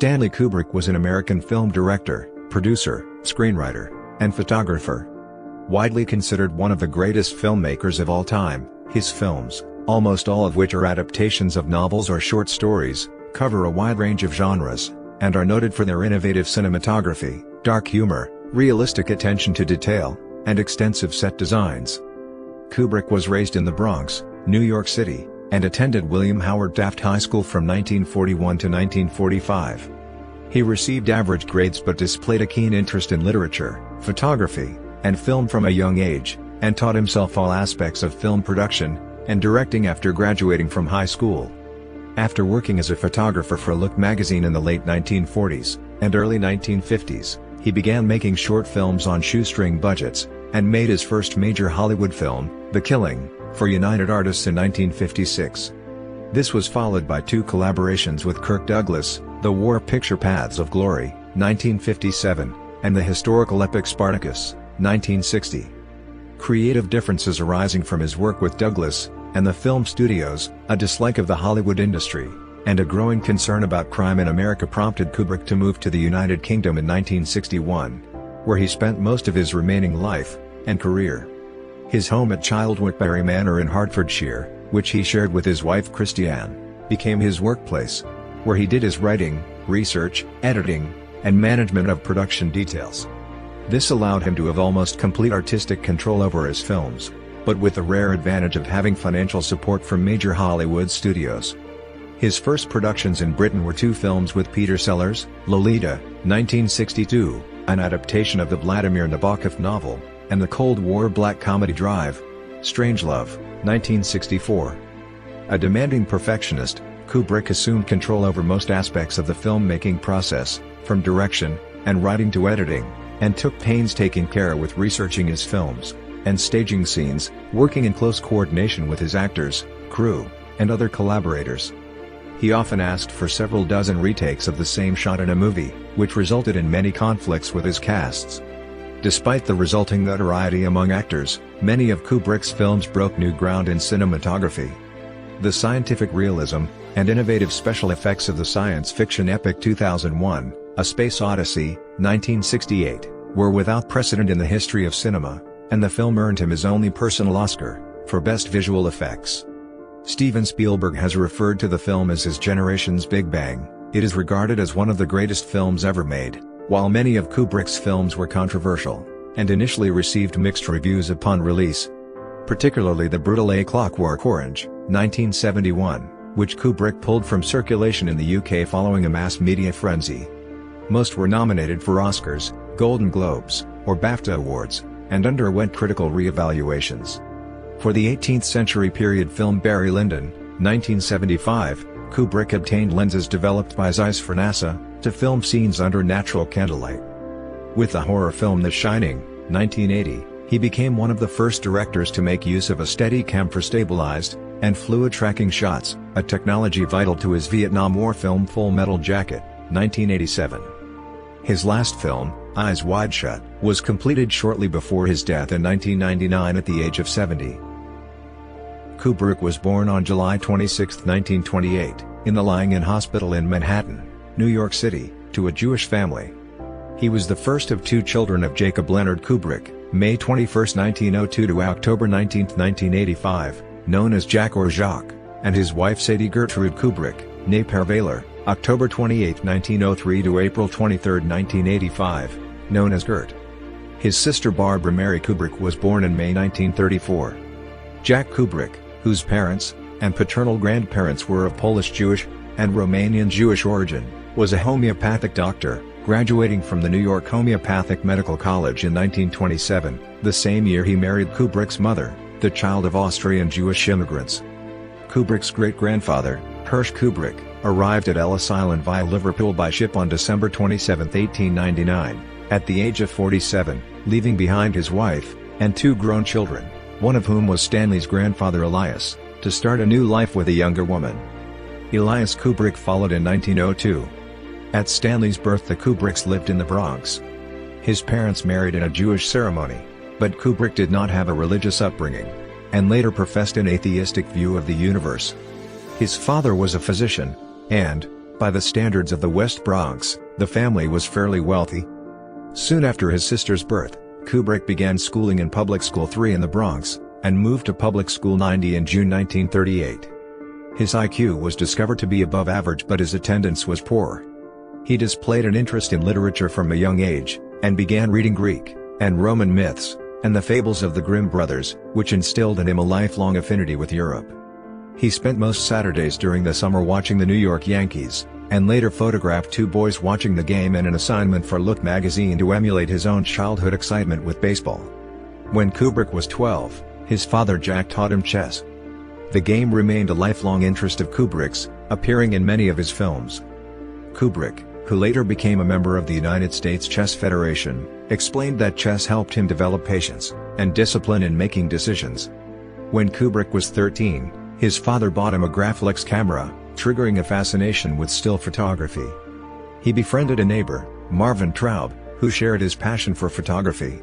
Stanley Kubrick was an American film director, producer, screenwriter, and photographer. Widely considered one of the greatest filmmakers of all time, his films, almost all of which are adaptations of novels or short stories, cover a wide range of genres, and are noted for their innovative cinematography, dark humor, realistic attention to detail, and extensive set designs. Kubrick was raised in the Bronx, New York City, and attended William Howard Taft High School from 1941 to 1945. He received average grades but displayed a keen interest in literature, photography, and film from a young age, and taught himself all aspects of film production and directing after graduating from high school. After working as a photographer for Look magazine in the late 1940s and early 1950s, he began making short films on shoestring budgets, and made his first major Hollywood film, The Killing, for United Artists in 1956. This was followed by two collaborations with Kirk Douglas, the war picture Paths of Glory, 1957, and the historical epic Spartacus, 1960. Creative differences arising from his work with Douglas and the film studios, a dislike of the Hollywood industry, and a growing concern about crime in America prompted Kubrick to move to the United Kingdom in 1961, where he spent most of his remaining life and career. His home at Childwickbury Manor in Hertfordshire, which he shared with his wife Christiane, became his workplace, where he did his writing, research, editing, and management of production details. This allowed him to have almost complete artistic control over his films, but with the rare advantage of having financial support from major Hollywood studios. His first productions in Britain were two films with Peter Sellers, Lolita, 1962, an adaptation of the Vladimir Nabokov novel, and the Cold War black comedy Drive, Strangelove, 1964. A demanding perfectionist, Kubrick assumed control over most aspects of the filmmaking process, from direction and writing to editing, and took painstaking care with researching his films and staging scenes, working in close coordination with his actors, crew, and other collaborators. He often asked for several dozen retakes of the same shot in a movie, which resulted in many conflicts with his casts. Despite the resulting notoriety among actors, many of Kubrick's films broke new ground in cinematography. The scientific realism and innovative special effects of the science fiction epic 2001, A Space Odyssey, 1968, were without precedent in the history of cinema, and the film earned him his only personal Oscar, for Best Visual Effects. Steven Spielberg has referred to the film as his generation's Big Bang. It is regarded as one of the greatest films ever made. While many of Kubrick's films were controversial, and initially received mixed reviews upon release, particularly the brutal A Clockwork Orange, 1971, which Kubrick pulled from circulation in the UK following a mass media frenzy. Most were nominated for Oscars, Golden Globes, or BAFTA awards, and underwent critical re-evaluations. For the 18th century period film Barry Lyndon, 1975, Kubrick obtained lenses developed by Zeiss for NASA, to film scenes under natural candlelight. With the horror film The Shining, 1980, he became one of the first directors to make use of a Steadicam for stabilized and fluid tracking shots, a technology vital to his Vietnam War film Full Metal Jacket, 1987. His last film, Eyes Wide Shut, was completed shortly before his death in 1999 at the age of 70. Kubrick was born on July 26, 1928, in the Lying-in Hospital in Manhattan, New York City, to a Jewish family. He was the first of two children of Jacob Leonard Kubrick, May 21, 1902 to October 19, 1985, known as Jack or Jacques, and his wife Sadie Gertrude Kubrick, née Pervaler, October 28, 1903 to April 23, 1985, known as Gert. His sister Barbara Mary Kubrick was born in May 1934. Jack Kubrick, whose parents and paternal grandparents were of Polish Jewish and Romanian Jewish origin, was a homeopathic doctor, graduating from the New York Homeopathic Medical College in 1927, the same year he married Kubrick's mother, the child of Austrian Jewish immigrants. Kubrick's great-grandfather, Hersch Kubrick, arrived at Ellis Island via Liverpool by ship on December 27, 1899, at the age of 47, leaving behind his wife and two grown children, one of whom was Stanley's grandfather Elias, to start a new life with a younger woman. Elias Kubrick followed in 1902. At Stanley's birth the Kubricks lived in the Bronx. His parents married in a Jewish ceremony, but Kubrick did not have a religious upbringing, and later professed an atheistic view of the universe. His father was a physician, and, By the standards of the West Bronx, the family was fairly wealthy. Soon after his sister's birth, Kubrick began schooling in Public School 3 in the Bronx, and moved to Public School 90 in June 1938. His IQ was discovered to be above average, but his attendance was poor. He displayed an interest in literature from a young age, and began reading Greek and Roman myths, and the fables of the Grimm brothers, which instilled in him a lifelong affinity with Europe. He spent most Saturdays during the summer watching the New York Yankees, and later photographed two boys watching the game and an assignment for Look magazine to emulate his own childhood excitement with baseball. When Kubrick was 12, his father Jack taught him chess. The game remained a lifelong interest of Kubrick's, appearing in many of his films. Kubrick, who later became a member of the United States Chess Federation, explained that chess helped him develop patience and discipline in making decisions. When Kubrick was 13, his father bought him a Graflex camera, triggering a fascination with still photography. He befriended a neighbor, Marvin Traub, who shared his passion for photography.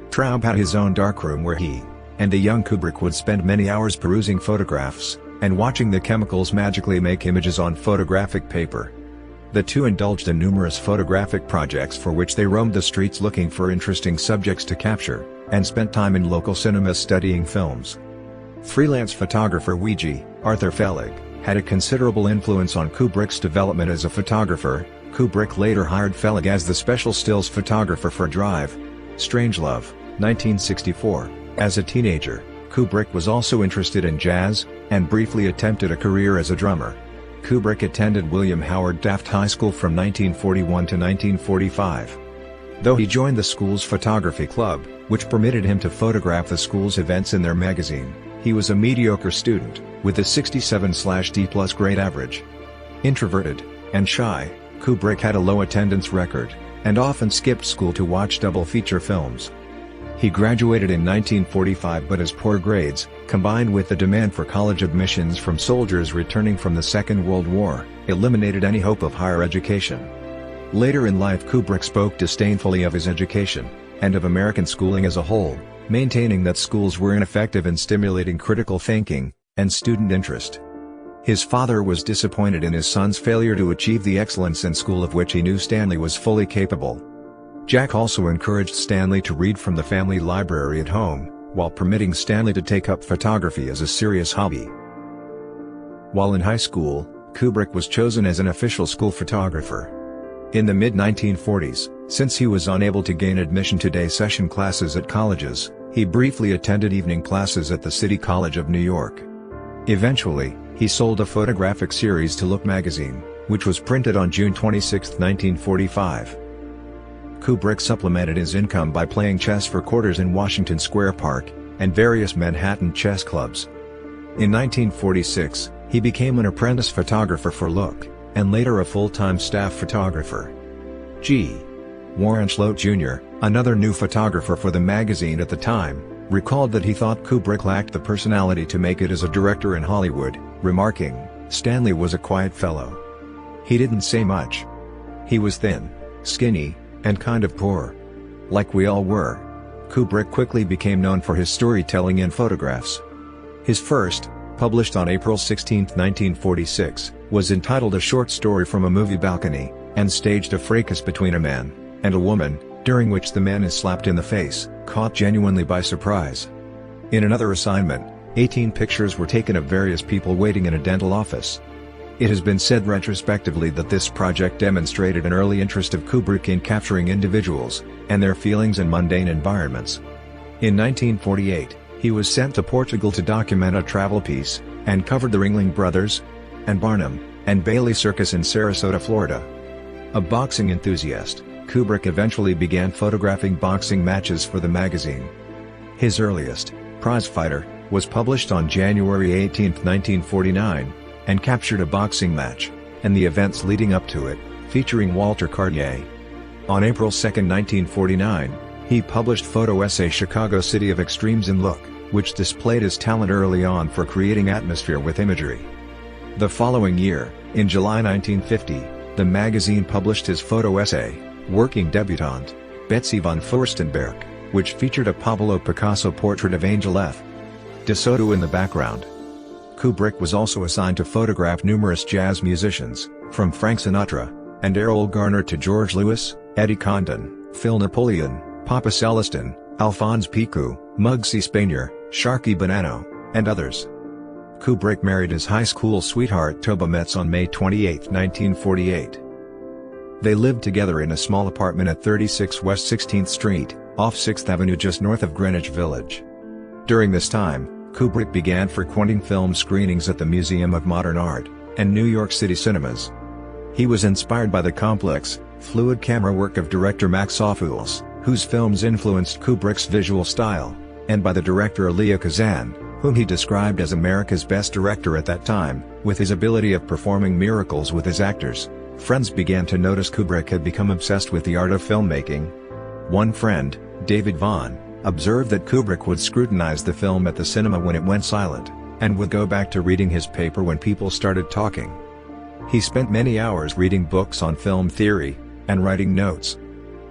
Traub had his own darkroom where he and the young Kubrick would spend many hours perusing photographs, and watching the chemicals magically make images on photographic paper. The two indulged in numerous photographic projects for which they roamed the streets looking for interesting subjects to capture, and spent time in local cinemas studying films. Freelance photographer Wiki, Arthur Felig, had a considerable influence on Kubrick's development as a photographer. Kubrick later hired Felig as the special stills photographer for Drive, Strangelove, 1964. As a teenager, Kubrick was also interested in jazz, and briefly attempted a career as a drummer. Kubrick attended William Howard Taft High School from 1941 to 1945. Though he joined the school's photography club, which permitted him to photograph the school's events in their magazine, he was a mediocre student, with a 67/D+ grade average. Introverted and shy, Kubrick had a low attendance record, and often skipped school to watch double-feature films. He graduated in 1945, but his poor grades, combined with the demand for college admissions from soldiers returning from the Second World War, eliminated any hope of higher education. Later in life, Kubrick spoke disdainfully of his education, and of American schooling as a whole, maintaining that schools were ineffective in stimulating critical thinking and student interest. His father was disappointed in his son's failure to achieve the excellence in school of which he knew Stanley was fully capable. Jack also encouraged Stanley to read from the family library at home, while permitting Stanley to take up photography as a serious hobby. While in high school, Kubrick was chosen as an official school photographer. In the mid-1940s, since he was unable to gain admission to day session classes at colleges, he briefly attended evening classes at the City College of New York. Eventually, he sold a photographic series to Look magazine, which was printed on June 26, 1945. Kubrick supplemented his income by playing chess for quarters in Washington Square Park, and various Manhattan chess clubs. In 1946, he became an apprentice photographer for Look, and later a full-time staff photographer. G. Warren Schlote Jr., another new photographer for the magazine at the time, recalled that he thought Kubrick lacked the personality to make it as a director in Hollywood, remarking, "Stanley was a quiet fellow. He didn't say much. He was thin, skinny, and kind of poor. Like we all were." Kubrick quickly became known for his storytelling in photographs. His first, published on April 16, 1946, was entitled A Short Story from a Movie Balcony, and staged a fracas between a man and a woman, during which the man is slapped in the face, caught genuinely by surprise. In another assignment, 18 pictures were taken of various people waiting in a dental office. It has been said retrospectively that this project demonstrated an early interest of Kubrick in capturing individuals and their feelings in mundane environments. In 1948, he was sent to Portugal to document a travel piece, and covered the Ringling Brothers, and Barnum, and Bailey Circus in Sarasota, Florida. A boxing enthusiast, Kubrick eventually began photographing boxing matches for the magazine. His earliest, Prize Fighter, was published on January 18, 1949, and captured a boxing match, and the events leading up to it, featuring Walter Cartier. On April 2, 1949, he published photo essay Chicago City of Extremes in Look, which displayed his talent early on for creating atmosphere with imagery. The following year, in July 1950, the magazine published his photo essay, Working Debutante, Betsy von Furstenberg, which featured a Pablo Picasso portrait of Angel F. de Soto in the background. Kubrick was also assigned to photograph numerous jazz musicians, from Frank Sinatra and Errol Garner to George Lewis, Eddie Condon, Phil Napoleon, Papa Celestin, Alphonse Picou, Muggsy Spanier, Sharky Bonanno, and others. Kubrick married his high school sweetheart Toba Metz on May 28, 1948. They lived together in a small apartment at 36 West 16th Street, off 6th Avenue just north of Greenwich Village. During this time, Kubrick began frequenting film screenings at the Museum of Modern Art and New York City cinemas. He was inspired by the complex, fluid camera work of director Max Ophuls, whose films influenced Kubrick's visual style, and by the director Elia Kazan, whom he described as America's best director at that time, with his ability of performing miracles with his actors. Friends began to notice Kubrick had become obsessed with the art of filmmaking. One friend, David Vaughn, observed that Kubrick would scrutinize the film at the cinema when it went silent, and would go back to reading his paper when people started talking. He spent many hours reading books on film theory, and writing notes.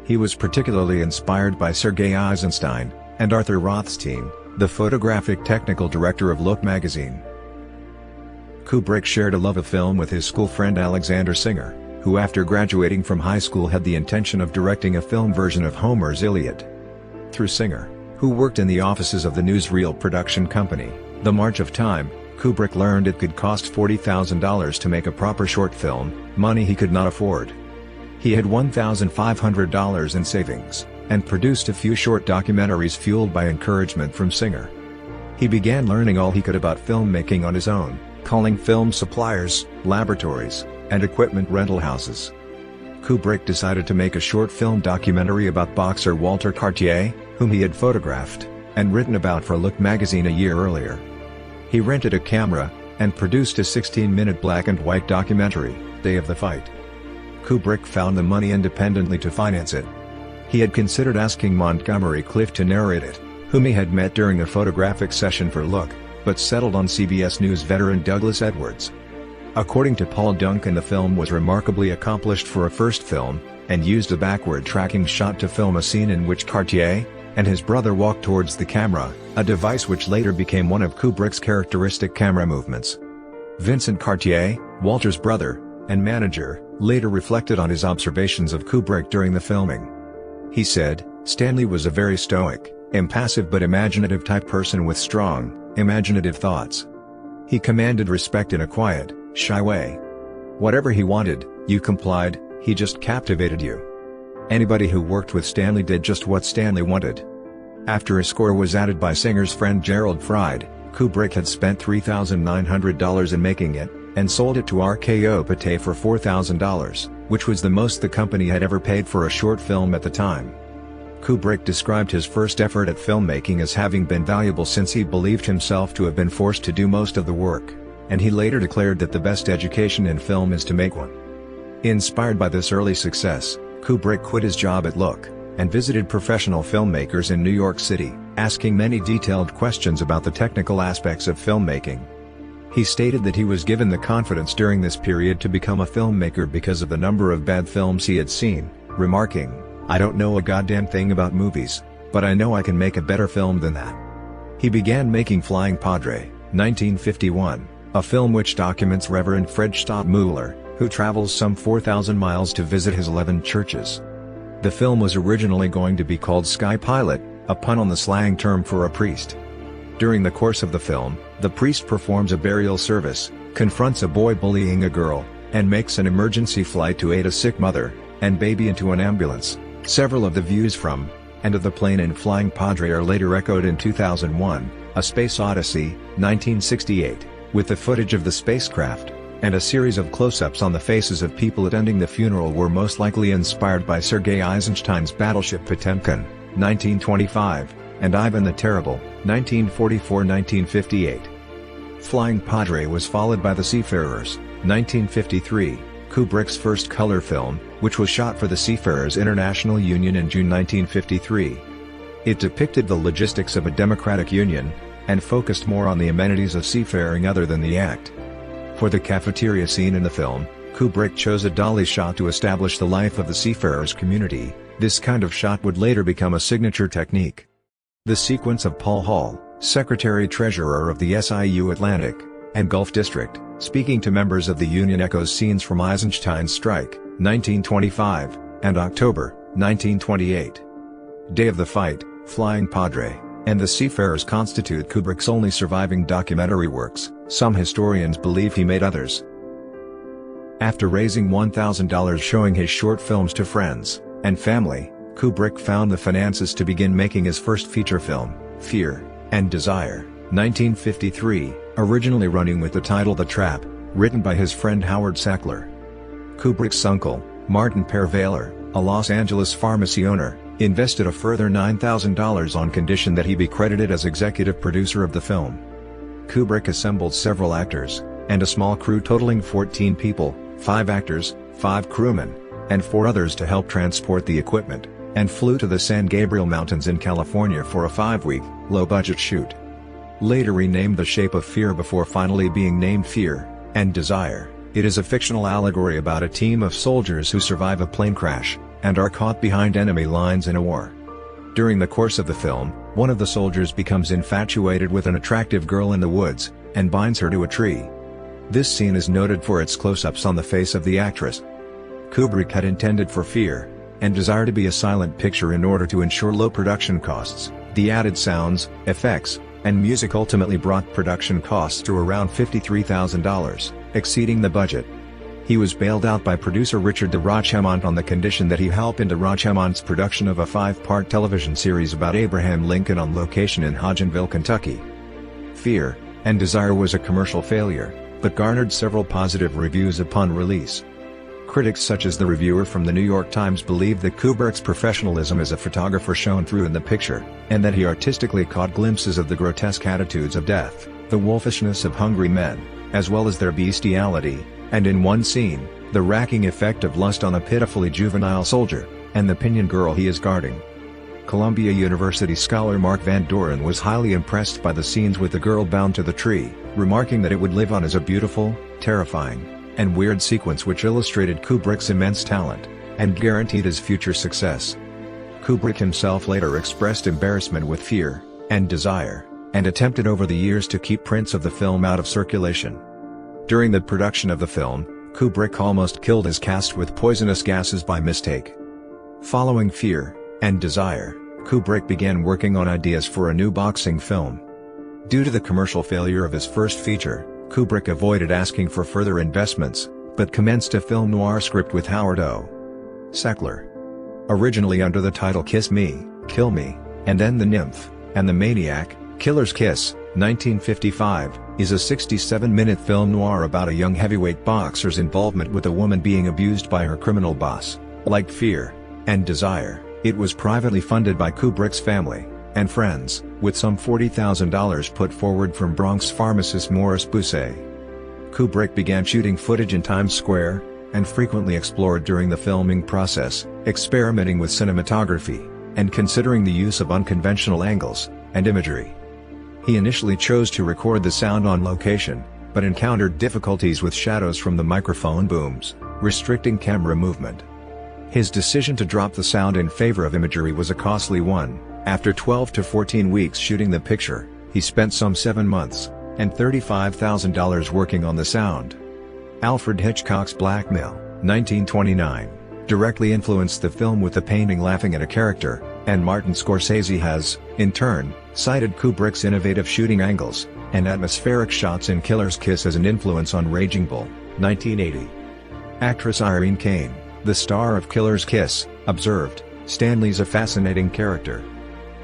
He was particularly inspired by Sergei Eisenstein, and Arthur Rothstein, the photographic technical director of Look magazine. Kubrick shared a love of film with his school friend Alexander Singer, who after graduating from high school had the intention of directing a film version of Homer's Iliad. Through Singer, who worked in the offices of the newsreel production company, The March of Time, Kubrick learned it could cost $40,000 to make a proper short film, money he could not afford. He had $1,500 in savings, and produced a few short documentaries fueled by encouragement from Singer. He began learning all he could about filmmaking on his own, calling film suppliers, laboratories, and equipment rental houses. Kubrick decided to make a short film documentary about boxer Walter Cartier, whom he had photographed and written about for Look magazine a year earlier. He rented a camera and produced a 16-minute black and white documentary, Day of the Fight. Kubrick found the money independently to finance it. He had considered asking Montgomery Clift to narrate it, whom he had met during a photographic session for Look, but settled on CBS News veteran Douglas Edwards. According to Paul Duncan, the film was remarkably accomplished for a first film, and used a backward tracking shot to film a scene in which Cartier and his brother walked towards the camera, a device which later became one of Kubrick's characteristic camera movements. Vincent Cartier, Walter's brother and manager, later reflected on his observations of Kubrick during the filming. He said, "Stanley was a very stoic, impassive but imaginative type person with strong, imaginative thoughts. He commanded respect in a quiet, shy way. Whatever he wanted, you complied, he just captivated you. Anybody who worked with Stanley did just what Stanley wanted." After a score was added by Singer's friend Gerald Fried, Kubrick had spent $3,900 in making it, and sold it to RKO Pathé for $4,000, which was the most the company had ever paid for a short film at the time. Kubrick described his first effort at filmmaking as having been valuable since he believed himself to have been forced to do most of the work, and he later declared that the best education in film is to make one. Inspired by this early success, Kubrick quit his job at Look, and visited professional filmmakers in New York City, asking many detailed questions about the technical aspects of filmmaking. He stated that he was given the confidence during this period to become a filmmaker because of the number of bad films he had seen, remarking, "I don't know a goddamn thing about movies, but I know I can make a better film than that." He began making Flying Padre, 1951, a film which documents Reverend Fred Stottmuller, who travels some 4,000 miles to visit his 11 churches. The film was originally going to be called Sky Pilot, a pun on the slang term for a priest. During the course of the film, the priest performs a burial service, confronts a boy bullying a girl, and makes an emergency flight to aid a sick mother and baby into an ambulance. Several of the views from and of the plane in Flying Padre are later echoed in 2001, A Space Odyssey, 1968, with the footage of the spacecraft, and a series of close-ups on the faces of people attending the funeral were most likely inspired by Sergei Eisenstein's battleship Potemkin, 1925, and Ivan the Terrible, 1944-1958. Flying Padre was followed by The Seafarers, 1953, Kubrick's first color film, which was shot for the Seafarers International Union in June 1953. It depicted the logistics of a democratic union, and focused more on the amenities of seafaring other than the act. For the cafeteria scene in the film, Kubrick chose a dolly shot to establish the life of the seafarers community. This kind of shot would later become a signature technique. The sequence of Paul Hall, Secretary-Treasurer of the SIU Atlantic, and Gulf District, speaking to members of the Union echoes scenes from Eisenstein's Strike, 1925, and October, 1928. Day of the Fight, Flying Padre, and The Seafarers constitute Kubrick's only surviving documentary works. Some historians believe he made others. After raising $1,000 showing his short films to friends and family, Kubrick found the finances to begin making his first feature film, Fear and Desire, 1953, originally running with the title The Trap, written by his friend Howard Sackler. Kubrick's uncle, Martin Pervaler, a Los Angeles pharmacy owner, invested a further $9,000 on condition that he be credited as executive producer of the film. Kubrick assembled several actors, and a small crew totaling 14 people, 5 actors, 5 crewmen, and 4 others to help transport the equipment, and flew to the San Gabriel Mountains in California for a 5-week, low-budget shoot. Later renamed The Shape of Fear before finally being named Fear and Desire, it is a fictional allegory about a team of soldiers who survive a plane crash, and are caught behind enemy lines in a war. During the course of the film, one of the soldiers becomes infatuated with an attractive girl in the woods, and binds her to a tree. This scene is noted for its close-ups on the face of the actress. Kubrick had intended for Fear and Desire to be a silent picture in order to ensure low production costs. The added sounds, effects, and music ultimately brought production costs to around $53,000, exceeding the budget. He was bailed out by producer Richard de Rochemont on the condition that he help in de Rochemont's production of a 5-part television series about Abraham Lincoln on location in Hodgenville, Kentucky. Fear and Desire was a commercial failure, but garnered several positive reviews upon release. Critics such as the reviewer from the New York Times believed that Kubrick's professionalism as a photographer shone through in the picture, and that he artistically caught glimpses of the grotesque attitudes of death, the wolfishness of hungry men, as well as their bestiality, and in one scene, the racking effect of lust on a pitifully juvenile soldier, and the pinyon girl he is guarding. Columbia University scholar Mark Van Doren was highly impressed by the scenes with the girl bound to the tree, remarking that it would live on as a beautiful, terrifying, and weird sequence which illustrated Kubrick's immense talent, and guaranteed his future success. Kubrick himself later expressed embarrassment with Fear and Desire, and attempted over the years to keep prints of the film out of circulation. During the production of the film, Kubrick almost killed his cast with poisonous gases by mistake. Following Fear and Desire, Kubrick began working on ideas for a new boxing film. Due to the commercial failure of his first feature, Kubrick avoided asking for further investments, but commenced a film noir script with Howard O. Sackler. Originally under the title Kiss Me, Kill Me, and Then the Nymph, and the Maniac, Killer's Kiss, 1955, is a 67-minute film noir about a young heavyweight boxer's involvement with a woman being abused by her criminal boss. Like Fear and Desire, it was privately funded by Kubrick's family and friends, with some $40,000 put forward from Bronx pharmacist Morris Busse. Kubrick began shooting footage in Times Square, and frequently explored during the filming process, experimenting with cinematography, and considering the use of unconventional angles and imagery. He initially chose to record the sound on location, but encountered difficulties with shadows from the microphone booms, restricting camera movement. His decision to drop the sound in favor of imagery was a costly one. After 12 to 14 weeks shooting the picture, he spent some 7 months, and $35,000 working on the sound. Alfred Hitchcock's Black Mill, 1929, directly influenced the film with the painting Laughing at a Character, and Martin Scorsese has, in turn, cited Kubrick's innovative shooting angles and atmospheric shots in Killer's Kiss as an influence on Raging Bull, 1980. Actress Irene Kane, the star of Killer's Kiss, observed, "Stanley's a fascinating character.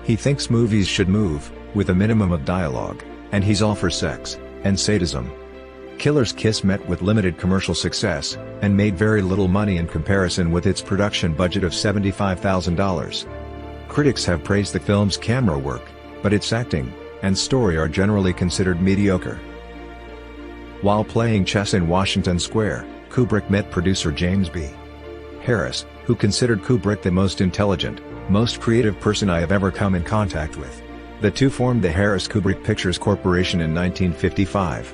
He thinks movies should move, with a minimum of dialogue, and he's all for sex and sadism." Killer's Kiss met with limited commercial success, and made very little money in comparison with its production budget of $75,000. Critics have praised the film's camera work, but its acting and story are generally considered mediocre. While playing chess in Washington Square, Kubrick met producer James B. Harris, who considered Kubrick the most intelligent, most creative person I have ever come in contact with. The two formed the Harris-Kubrick Pictures Corporation in 1955.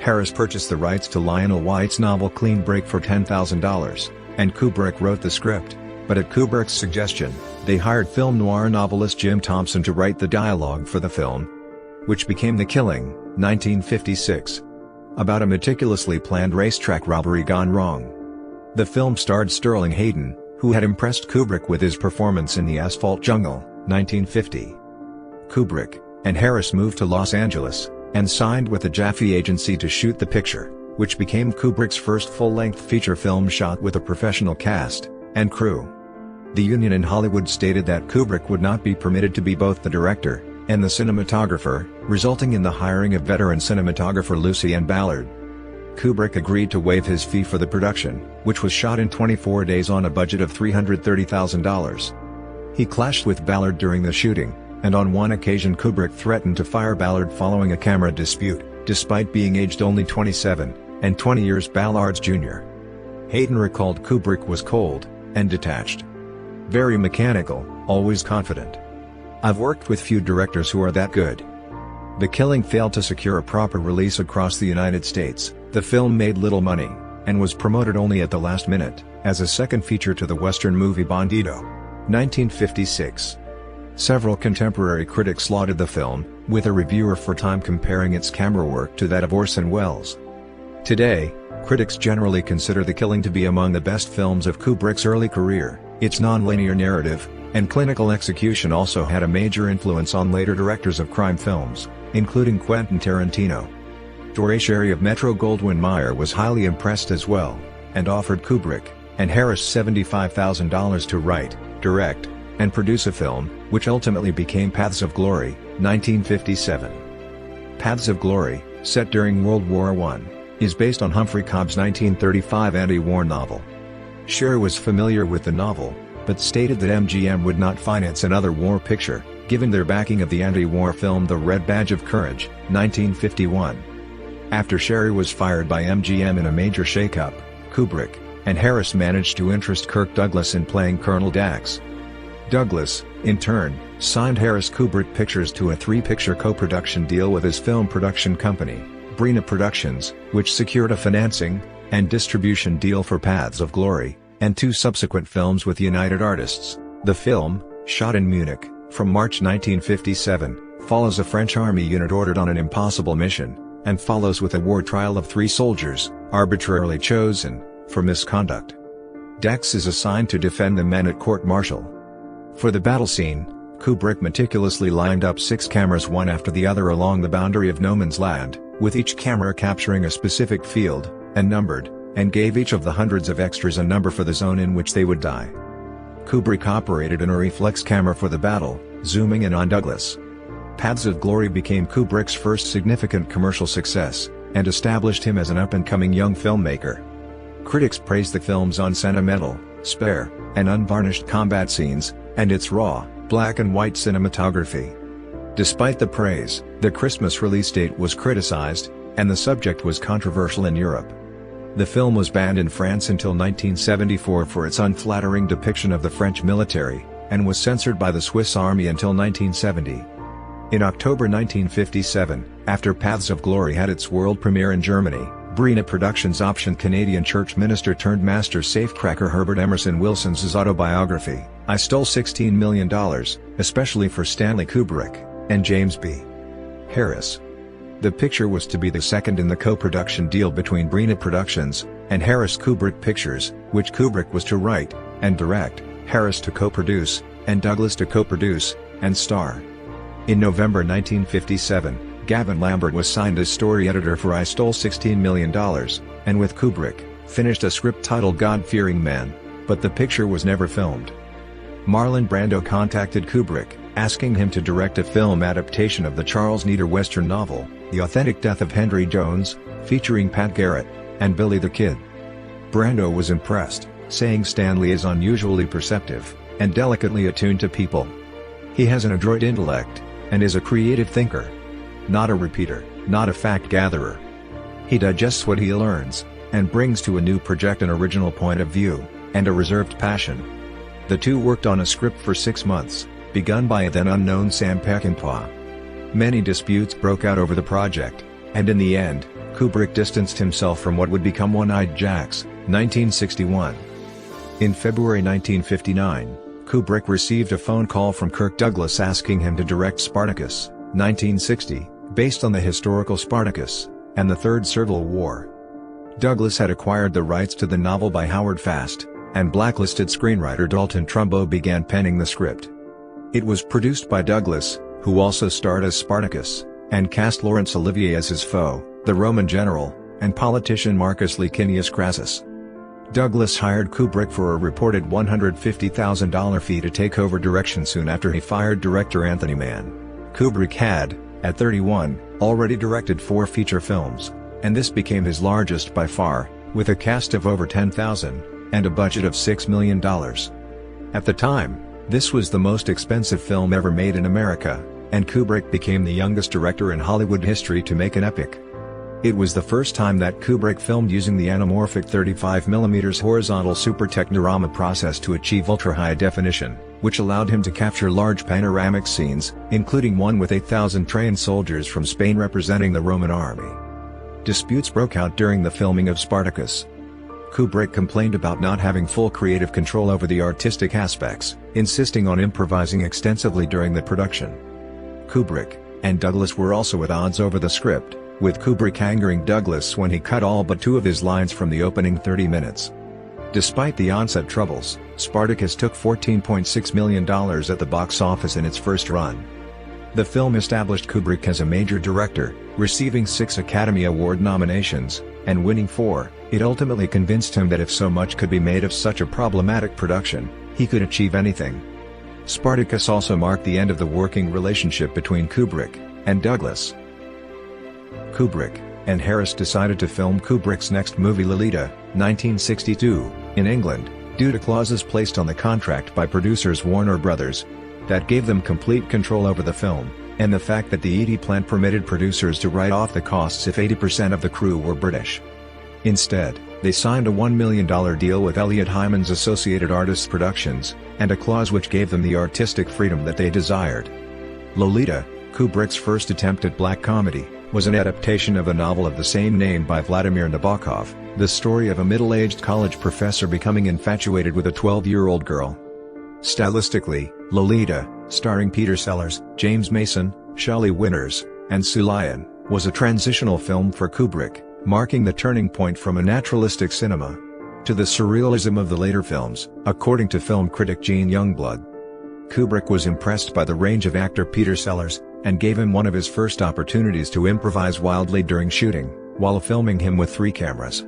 Harris purchased the rights to Lionel White's novel Clean Break for $10,000, and Kubrick wrote the script, but at Kubrick's suggestion, they hired film noir novelist Jim Thompson to write the dialogue for the film, which became The Killing, 1956. about a meticulously planned racetrack robbery gone wrong. The film starred Sterling Hayden, who had impressed Kubrick with his performance in The Asphalt Jungle, 1950. Kubrick and Harris moved to Los Angeles, and signed with the Jaffe Agency to shoot the picture, which became Kubrick's first full-length feature film shot with a professional cast and crew. The union in Hollywood stated that Kubrick would not be permitted to be both the director and the cinematographer, resulting in the hiring of veteran cinematographer Lucien Ballard. Kubrick agreed to waive his fee for the production, which was shot in 24 days on a budget of $330,000. He clashed with Ballard during the shooting, and on one occasion Kubrick threatened to fire Ballard following a camera dispute, despite being aged only 27, and 20 years Ballard's junior. Hayden recalled Kubrick was cold and detached. Very mechanical, always confident. "I've worked with few directors who are that good." The Killing failed to secure a proper release across the United States. The film made little money, and was promoted only at the last minute, as a second feature to the Western movie Bandito, 1956. Several contemporary critics lauded the film, with a reviewer for Time comparing its camera work to that of Orson Welles. Today, critics generally consider The Killing to be among the best films of Kubrick's early career. Its non-linear narrative and clinical execution also had a major influence on later directors of crime films, including Quentin Tarantino. Dore Schary of Metro-Goldwyn-Mayer was highly impressed as well, and offered Kubrick and Harris $75,000 to write, direct, and produce a film, which ultimately became Paths of Glory, 1957. Paths of Glory, set during World War I, is based on Humphrey Cobb's 1935 anti-war novel. Schary was familiar with the novel, but stated that MGM would not finance another war picture, given their backing of the anti-war film The Red Badge of Courage, 1951. After Schary was fired by MGM in a major shakeup, Kubrick and Harris managed to interest Kirk Douglas in playing Colonel Dax. Douglas, in turn, signed Harris Kubrick Pictures to a three-picture co-production deal with his film production company, Brina Productions, which secured a financing and distribution deal for Paths of Glory, and two subsequent films with United Artists. The film, shot in Munich, from March 1957, follows a French army unit ordered on an impossible mission, and follows with a war trial of three soldiers, arbitrarily chosen, for misconduct. Dax is assigned to defend the men at court-martial. For the battle scene, Kubrick meticulously lined up 6 cameras one after the other along the boundary of no man's land, with each camera capturing a specific field, and numbered, and gave each of the hundreds of extras a number for the zone in which they would die. Kubrick operated an reflex camera for the battle, zooming in on Douglas. Paths of Glory became Kubrick's first significant commercial success, and established him as an up-and-coming young filmmaker. Critics praised the film's unsentimental, spare, and unvarnished combat scenes, and its raw, black-and-white cinematography. Despite the praise, the Christmas release date was criticized, and the subject was controversial in Europe. The film was banned in France until 1974 for its unflattering depiction of the French military, and was censored by the Swiss Army until 1970. In October 1957, after Paths of Glory had its world premiere in Germany, Brina Productions optioned Canadian church minister turned master safecracker Herbert Emerson Wilson's autobiography, I Stole $16 Million, especially for Stanley Kubrick and James B. Harris. The picture was to be the second in the co-production deal between Brina Productions and Harris Kubrick Pictures, which Kubrick was to write and direct, Harris to co-produce, and Douglas to co-produce and star. In November 1957, Gavin Lambert was signed as story editor for I Stole $16 Million, and with Kubrick, finished a script titled God-Fearing Man, but the picture was never filmed. Marlon Brando contacted Kubrick, asking him to direct a film adaptation of the Charles Neater Western novel, The Authentic Death of Henry Jones, featuring Pat Garrett and Billy the Kid. Brando was impressed, saying Stanley is unusually perceptive and delicately attuned to people. He has an adroit intellect and is a creative thinker. Not a repeater, not a fact-gatherer. He digests what he learns, and brings to a new project an original point of view, and a reserved passion. The two worked on a script for 6 months, begun by a then-unknown Sam Peckinpah. Many disputes broke out over the project, and in the end, Kubrick distanced himself from what would become One-Eyed Jacks, 1961. In February 1959, Kubrick received a phone call from Kirk Douglas asking him to direct Spartacus, 1960, based on the historical Spartacus, and the Third Civil War. Douglas had acquired the rights to the novel by Howard Fast, and blacklisted screenwriter Dalton Trumbo began penning the script. It was produced by Douglas, who also starred as Spartacus, and cast Laurence Olivier as his foe, the Roman general, and politician Marcus Licinius Crassus. Douglas hired Kubrick for a reported $150,000 fee to take over direction soon after he fired director Anthony Mann. Kubrick had, at 31, already directed 4 feature films, and this became his largest by far, with a cast of over 10,000, and a budget of $6 million. At the time, this was the most expensive film ever made in America, and Kubrick became the youngest director in Hollywood history to make an epic. It was the first time that Kubrick filmed using the anamorphic 35mm horizontal super technorama process to achieve ultra-high definition, which allowed him to capture large panoramic scenes, including one with 8,000 trained soldiers from Spain representing the Roman army. Disputes broke out during the filming of Spartacus. Kubrick complained about not having full creative control over the artistic aspects, insisting on improvising extensively during the production. Kubrick and Douglas were also at odds over the script, with Kubrick angering Douglas when he cut all but 2 of his lines from the opening 30 minutes. Despite the onset troubles, Spartacus took $14.6 million at the box office in its first run. The film established Kubrick as a major director, receiving 6 Academy Award nominations, and winning 4. It ultimately convinced him that if so much could be made of such a problematic production, he could achieve anything. Spartacus also marked the end of the working relationship between Kubrick and Douglas. Kubrick and Harris decided to film Kubrick's next movie Lolita, 1962, in England, due to clauses placed on the contract by producers Warner Brothers that gave them complete control over the film, and the fact that the ED plan permitted producers to write off the costs if 80% of the crew were British. Instead, they signed a $1 million deal with Elliot Hyman's Associated Artists Productions, and a clause which gave them the artistic freedom that they desired. Lolita, Kubrick's first attempt at black comedy, was an adaptation of a novel of the same name by Vladimir Nabokov, the story of a middle-aged college professor becoming infatuated with a 12-year-old girl. Stylistically, Lolita, starring Peter Sellers, James Mason, Shelley Winters, and Sue Lyon, was a transitional film for Kubrick, marking the turning point from a naturalistic cinema to the surrealism of the later films, according to film critic Gene Youngblood. Kubrick was impressed by the range of actor Peter Sellers, and gave him one of his first opportunities to improvise wildly during shooting, while filming him with 3 cameras.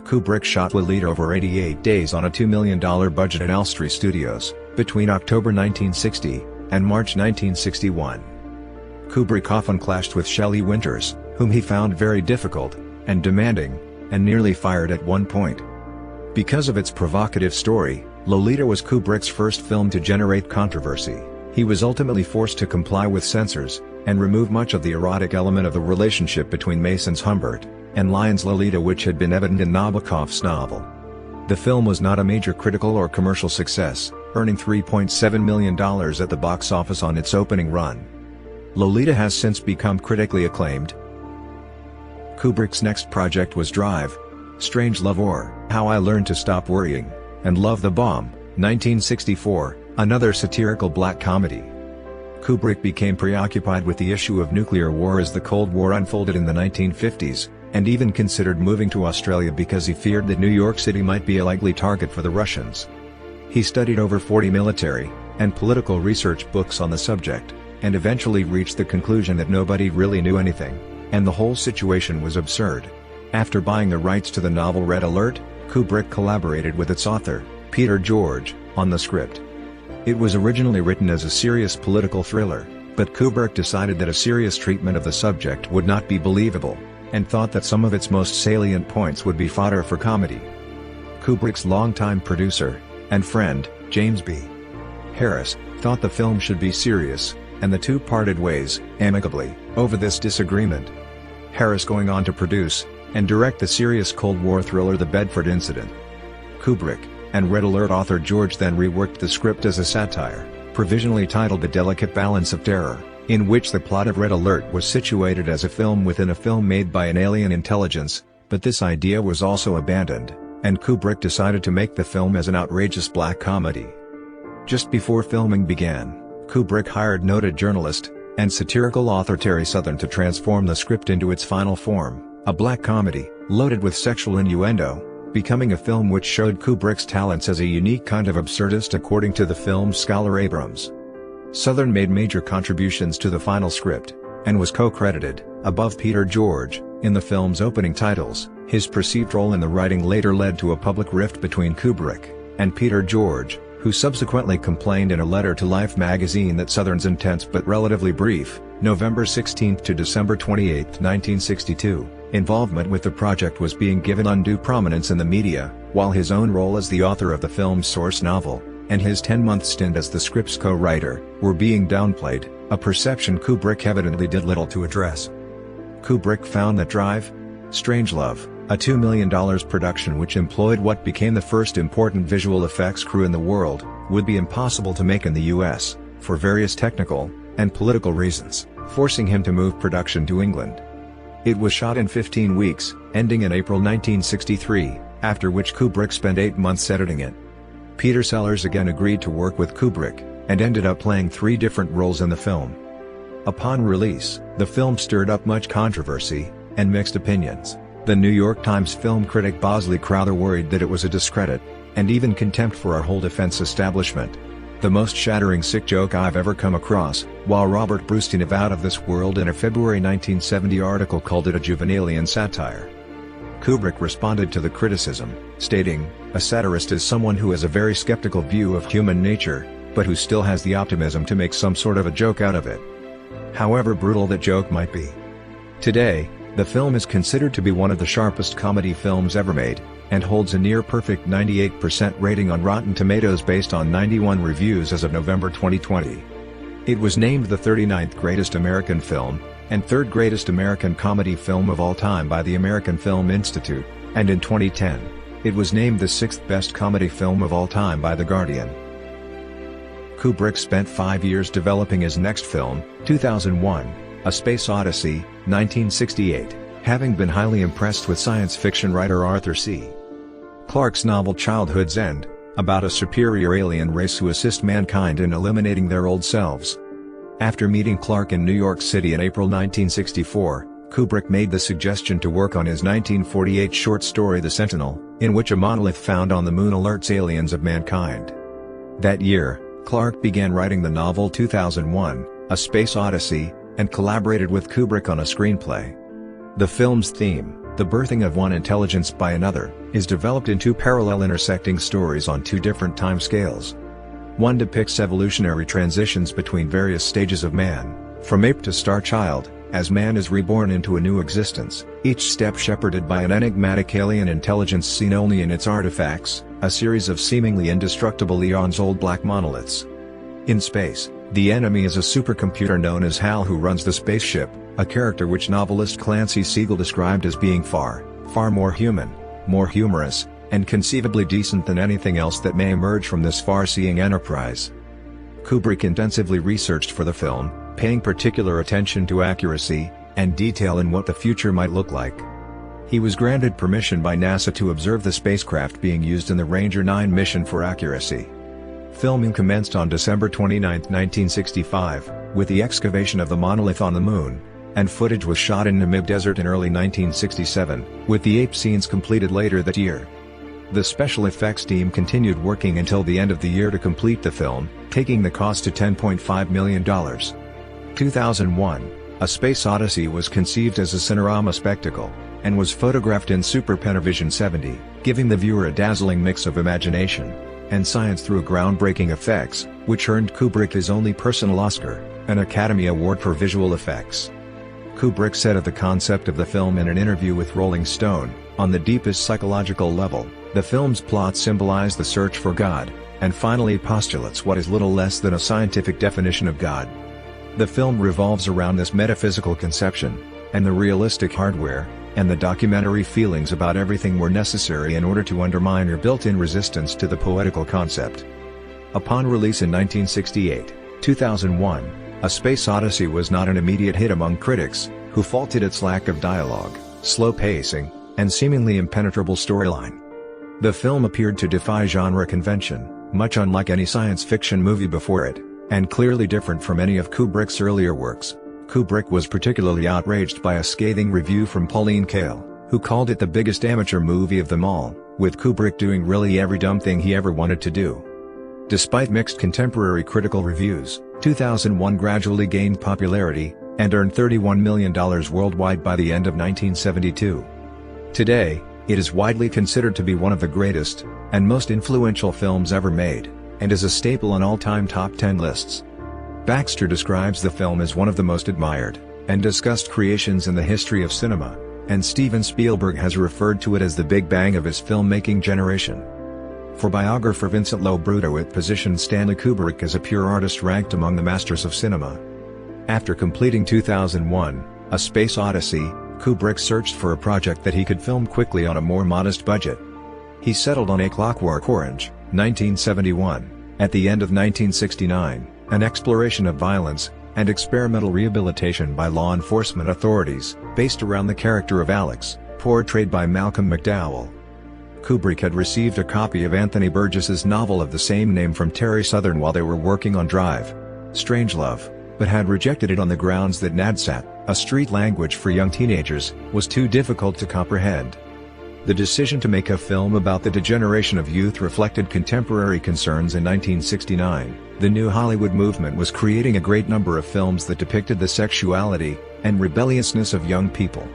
Kubrick shot Lolita over 88 days on a $2 million budget at Elstree Studios, between October 1960 and March 1961. Kubrick often clashed with Shelley Winters, whom he found very difficult and demanding, and nearly fired at one point. Because of its provocative story, Lolita was Kubrick's first film to generate controversy. He was ultimately forced to comply with censors, and remove much of the erotic element of the relationship between Mason's Humbert and Lyon's Lolita, which had been evident in Nabokov's novel. The film was not a major critical or commercial success, earning $3.7 million at the box office on its opening run. Lolita has since become critically acclaimed. Kubrick's next project was Drive, Strange Love, or How I Learned to Stop Worrying and Love the Bomb, 1964, another satirical black comedy. Kubrick became preoccupied with the issue of nuclear war as the Cold War unfolded in the 1950s, and even considered moving to Australia because he feared that New York City might be a likely target for the Russians. He studied over 40 military and political research books on the subject, and eventually reached the conclusion that nobody really knew anything, and the whole situation was absurd. After buying the rights to the novel Red Alert, Kubrick collaborated with its author, Peter George, on the script. It was originally written as a serious political thriller, but Kubrick decided that a serious treatment of the subject would not be believable, and thought that some of its most salient points would be fodder for comedy. Kubrick's longtime producer and friend, James B. Harris, thought the film should be serious, and the two parted ways, amicably, over this disagreement. Harris going on to produce and direct the serious Cold War thriller The Bedford Incident. Kubrick and Red Alert author George then reworked the script as a satire, provisionally titled The Delicate Balance of Terror, in which the plot of Red Alert was situated as a film within a film made by an alien intelligence, but this idea was also abandoned, and Kubrick decided to make the film as an outrageous black comedy. Just before filming began, Kubrick hired noted journalist and satirical author Terry Southern to transform the script into its final form, a black comedy, loaded with sexual innuendo, becoming a film which showed Kubrick's talents as a unique kind of absurdist according to the film's scholar Abrams. Southern made major contributions to the final script, and was co-credited, above Peter George, in the film's opening titles. His perceived role in the writing later led to a public rift between Kubrick and Peter George, who subsequently complained in a letter to Life magazine that Southern's intense but relatively brief, November 16 to December 28, 1962, involvement with the project was being given undue prominence in the media, while his own role as the author of the film's source novel, and his 10-month stint as the script's co-writer, were being downplayed, a perception Kubrick evidently did little to address. Kubrick found that Drive, Strangelove, a $2 million production which employed what became the first important visual effects crew in the world, would be impossible to make in the US, for various technical and political reasons, forcing him to move production to England. It was shot in 15 weeks, ending in April 1963, after which Kubrick spent 8 months editing it. Peter Sellers again agreed to work with Kubrick, and ended up playing 3 different roles in the film. Upon release, the film stirred up much controversy and mixed opinions. The New York Times film critic Bosley Crowther worried that it was a discredit, and even contempt for our whole defense establishment. The most shattering sick joke I've ever come across, while Robert Brustein of Out of This World in a February 1970 article called it a Juvenalian satire. Kubrick responded to the criticism, stating, "A satirist is someone who has a very skeptical view of human nature, but who still has the optimism to make some sort of a joke out of it. However brutal that joke might be." Today, the film is considered to be one of the sharpest comedy films ever made, and holds a near-perfect 98% rating on Rotten Tomatoes based on 91 reviews as of November 2020. It was named the 39th greatest American film, and 3rd greatest American comedy film of all time by the American Film Institute, and in 2010, it was named the 6th best comedy film of all time by The Guardian. Kubrick spent 5 years developing his next film, 2001, A Space Odyssey, 1968, having been highly impressed with science fiction writer Arthur C. Clarke's novel Childhood's End, about a superior alien race who assist mankind in eliminating their old selves. After meeting Clarke in New York City in April 1964, Kubrick made the suggestion to work on his 1948 short story The Sentinel, in which a monolith found on the moon alerts aliens of mankind. That year, Clarke began writing the novel 2001, A Space Odyssey, and collaborated with Kubrick on a screenplay. The film's theme, the birthing of one intelligence by another, is developed in 2 parallel intersecting stories on 2 different time scales. One depicts evolutionary transitions between various stages of man, from ape to star child, as man is reborn into a new existence, each step shepherded by an enigmatic alien intelligence seen only in its artifacts, a series of seemingly indestructible eons-old black monoliths. In space, the enemy is a supercomputer known as HAL who runs the spaceship, a character which novelist Clancy Siegel described as being far more human, more humorous, and conceivably decent than anything else that may emerge from this far-seeing enterprise. Kubrick intensively researched for the film, paying particular attention to accuracy and detail in what the future might look like. He was granted permission by NASA to observe the spacecraft being used in the Ranger 9 mission for accuracy. Filming commenced on December 29, 1965, with the excavation of the monolith on the moon, and footage was shot in Namib Desert in early 1967, with the ape scenes completed later that year. The special effects team continued working until the end of the year to complete the film, taking the cost to $10.5 million. 2001, A Space Odyssey was conceived as a Cinerama spectacle, and was photographed in Super Panavision 70, giving the viewer a dazzling mix of imagination and science through groundbreaking effects, which earned Kubrick his only personal Oscar, an Academy Award for visual effects. Kubrick said of the concept of the film in an interview with Rolling Stone, "On the deepest psychological level, the film's plot symbolized the search for God, and finally postulates what is little less than a scientific definition of God." The film revolves around this metaphysical conception, and the realistic hardware and the documentary feelings about everything were necessary in order to undermine your built-in resistance to the poetical concept. Upon release in 1968, 2001, A Space Odyssey was not an immediate hit among critics, who faulted its lack of dialogue, slow pacing, and seemingly impenetrable storyline. The film appeared to defy genre convention, much unlike any science fiction movie before it, and clearly different from any of Kubrick's earlier works, Kubrick was particularly outraged by a scathing review from Pauline Kael, who called it the biggest amateur movie of them all, with Kubrick doing really every dumb thing he ever wanted to do. Despite mixed contemporary critical reviews, 2001 gradually gained popularity, and earned $31 million worldwide by the end of 1972. Today, it is widely considered to be one of the greatest, and most influential films ever made, and is a staple on all-time top 10 lists. Baxter describes the film as one of the most admired, and discussed creations in the history of cinema, and Steven Spielberg has referred to it as the Big Bang of his filmmaking generation. For biographer Vincent Lobruto, it positioned Stanley Kubrick as a pure artist ranked among the masters of cinema. After completing 2001, A Space Odyssey, Kubrick searched for a project that he could film quickly on a more modest budget. He settled on A Clockwork Orange, 1971, at the end of 1969, an exploration of violence and experimental rehabilitation by law enforcement authorities, based around the character of Alex, portrayed by Malcolm McDowell. Kubrick had received a copy of Anthony Burgess's novel of the same name from Terry Southern while they were working on Drive, Strangelove, but had rejected it on the grounds that Nadsat, a street language for young teenagers, was too difficult to comprehend. The decision to make a film about the degeneration of youth reflected contemporary concerns. In 1969, the New Hollywood movement was creating a great number of films that depicted the sexuality and rebelliousness of young people.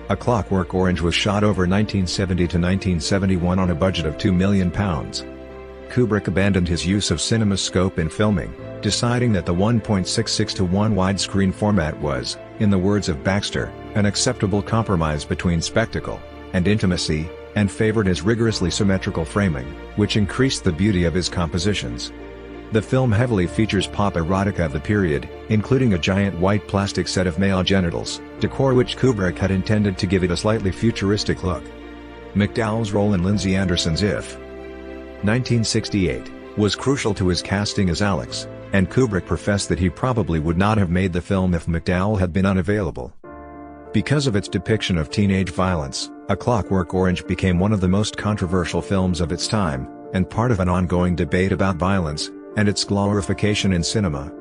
A Clockwork Orange was shot over 1970 to 1971 on a budget of £2 million. Kubrick abandoned his use of CinemaScope in filming, deciding that the 1.66:1 widescreen format was, in the words of Baxter, an acceptable compromise between spectacle and intimacy, and favored his rigorously symmetrical framing, which increased the beauty of his compositions. The film heavily features pop erotica of the period, including a giant white plastic set of male genitals, decor which Kubrick had intended to give it a slightly futuristic look. McDowell's role in Lindsay Anderson's If 1968 was crucial to his casting as Alex, and Kubrick professed that he probably would not have made the film if McDowell had been unavailable. Because of its depiction of teenage violence, A Clockwork Orange became one of the most controversial films of its time, and part of an ongoing debate about violence and its glorification in cinema.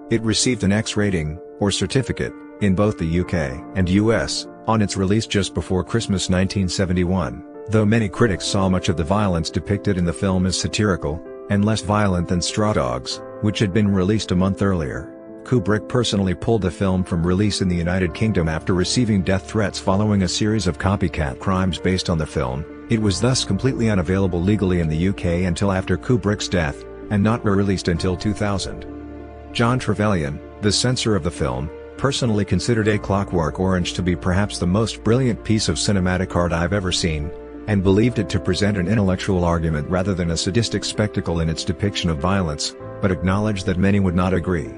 It received an X rating, or certificate, in both the UK and US, on its release just before Christmas 1971, though many critics saw much of the violence depicted in the film as satirical, and less violent than Straw Dogs, which had been released a month earlier. Kubrick personally pulled the film from release in the United Kingdom after receiving death threats following a series of copycat crimes based on the film. It was thus completely unavailable legally in the UK until after Kubrick's death, and not re-released until 2000. John Trevelyan, the censor of the film, personally considered A Clockwork Orange to be perhaps the most brilliant piece of cinematic art I've ever seen, and believed it to present an intellectual argument rather than a sadistic spectacle in its depiction of violence, but acknowledged that many would not agree.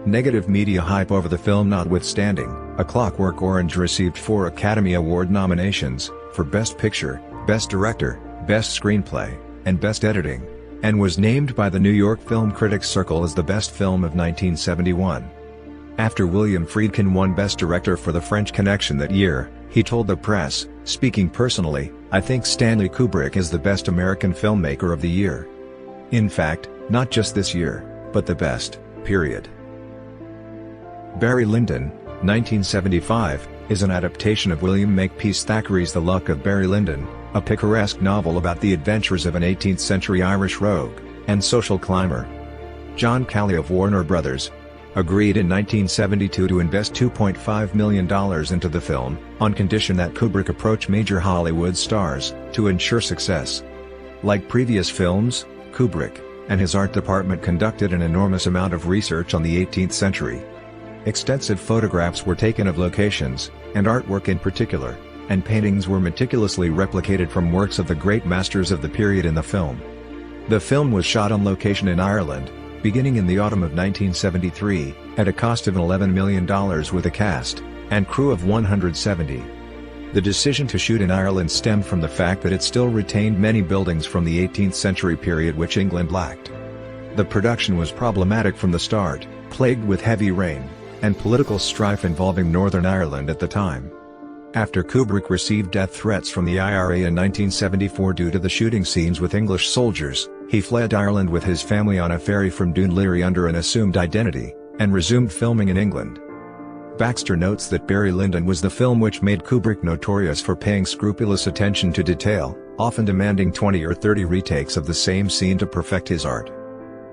Negative media hype over the film notwithstanding, A Clockwork Orange received 4 Academy Award nominations, for Best Picture, Best Director, Best Screenplay, and Best Editing, and was named by the New York Film Critics Circle as the best film of 1971. After William Friedkin won Best Director for The French Connection that year, he told the press, "Speaking personally, I think Stanley Kubrick is the best American filmmaker of the year. In fact, not just this year, but the best, period." Barry Lyndon, 1975, is an adaptation of William Makepeace Thackeray's The Luck of Barry Lyndon, a picaresque novel about the adventures of an 18th-century Irish rogue and social climber. John Calley of Warner Brothers agreed in 1972 to invest $2.5 million into the film, on condition that Kubrick approach major Hollywood stars to ensure success. Like previous films, Kubrick and his art department conducted an enormous amount of research on the 18th century. Extensive photographs were taken of locations, and artwork in particular, and paintings were meticulously replicated from works of the great masters of the period in the film. The film was shot on location in Ireland, beginning in the autumn of 1973, at a cost of $11 million with a cast and crew of 170. The decision to shoot in Ireland stemmed from the fact that it still retained many buildings from the 18th century period which England lacked. The production was problematic from the start, plagued with heavy rain and political strife involving Northern Ireland at the time. After Kubrick received death threats from the IRA in 1974 due to the shooting scenes with English soldiers, he fled Ireland with his family on a ferry from Dún Laoghaire under an assumed identity, and resumed filming in England. Baxter notes that Barry Lyndon was the film which made Kubrick notorious for paying scrupulous attention to detail, often demanding 20 or 30 retakes of the same scene to perfect his art.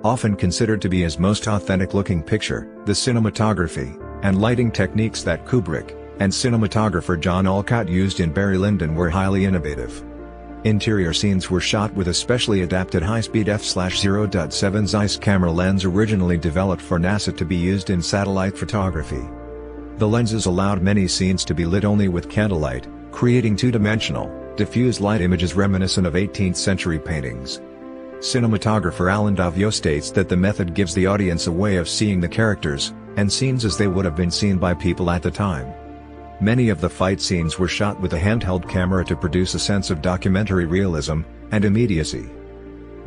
Often considered to be his most authentic-looking picture, the cinematography and lighting techniques that Kubrick and cinematographer John Alcott used in Barry Lyndon were highly innovative. Interior scenes were shot with a specially adapted high-speed f/0.7 Zeiss camera lens originally developed for NASA to be used in satellite photography. The lenses allowed many scenes to be lit only with candlelight, creating two-dimensional, diffuse light images reminiscent of 18th-century paintings. Cinematographer Alan Davio states that the method gives the audience a way of seeing the characters and scenes as they would have been seen by people at the time. Many of the fight scenes were shot with a handheld camera to produce a sense of documentary realism and immediacy.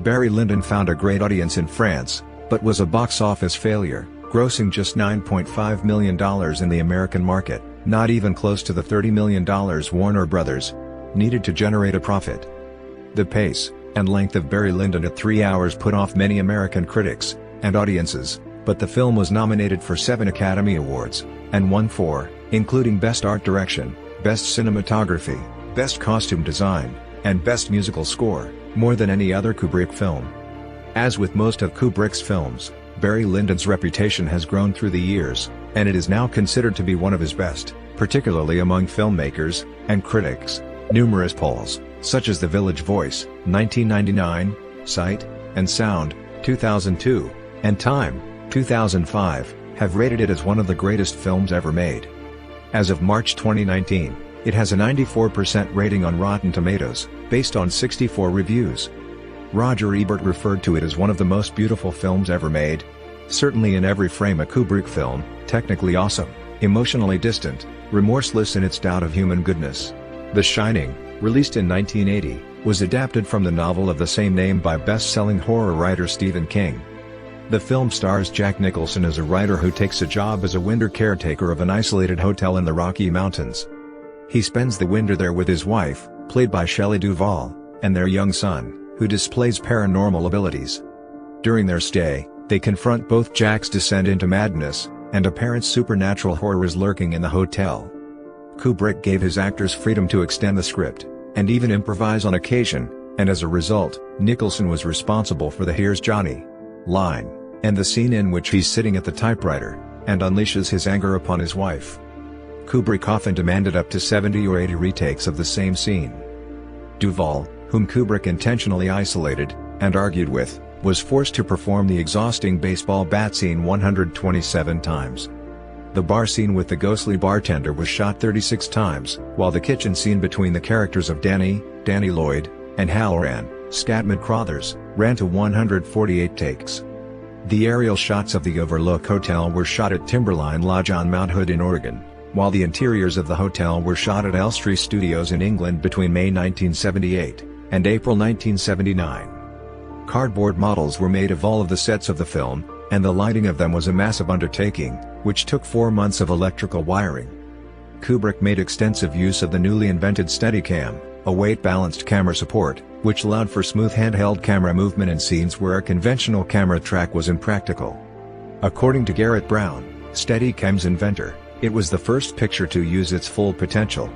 Barry Lyndon found a great audience in France, but was a box office failure, grossing just $9.5 million in the American market, not even close to the $30 million Warner Brothers needed to generate a profit. The pace and length of Barry Lyndon at 3 hours put off many American critics and audiences, but the film was nominated for 7 Academy Awards, and won 4, including Best Art Direction, Best Cinematography, Best Costume Design, and Best Musical Score, more than any other Kubrick film. As with most of Kubrick's films, Barry Lyndon's reputation has grown through the years, and it is now considered to be one of his best, particularly among filmmakers and critics. Numerous polls, such as The Village Voice, 1999, Sight and Sound, 2002, and Time, 2005, have rated it as one of the greatest films ever made. As of March 2019, it has a 94% rating on Rotten Tomatoes, based on 64 reviews. Roger Ebert referred to it as one of the most beautiful films ever made. Certainly in every frame a Kubrick film, technically awesome, emotionally distant, remorseless in its doubt of human goodness. The Shining, released in 1980, was adapted from the novel of the same name by best-selling horror writer Stephen King. The film stars Jack Nicholson as a writer who takes a job as a winter caretaker of an isolated hotel in the Rocky Mountains. He spends the winter there with his wife, played by Shelley Duvall, and their young son, who displays paranormal abilities. During their stay, they confront both Jack's descent into madness, and apparent supernatural horrors lurking in the hotel. Kubrick gave his actors freedom to extend the script, and even improvise on occasion, and as a result, Nicholson was responsible for the "Here's Johnny" line, and the scene in which he's sitting at the typewriter, and unleashes his anger upon his wife. Kubrick often demanded up to 70 or 80 retakes of the same scene. Duvall, whom Kubrick intentionally isolated, and argued with, was forced to perform the exhausting baseball bat scene 127 times. The bar scene with the ghostly bartender was shot 36 times, while the kitchen scene between the characters of Danny Lloyd, and Halloran, Scatman Crothers, ran to 148 takes. The aerial shots of the Overlook Hotel were shot at Timberline Lodge on Mount Hood in Oregon, while the interiors of the hotel were shot at Elstree Studios in England between May 1978 and April 1979. Cardboard models were made of all of the sets of the film, and the lighting of them was a massive undertaking, which took 4 months of electrical wiring. Kubrick made extensive use of the newly invented Steadicam, a weight-balanced camera support, which allowed for smooth handheld camera movement in scenes where a conventional camera track was impractical. According to Garrett Brown, Steadicam's inventor, it was the first picture to use its full potential.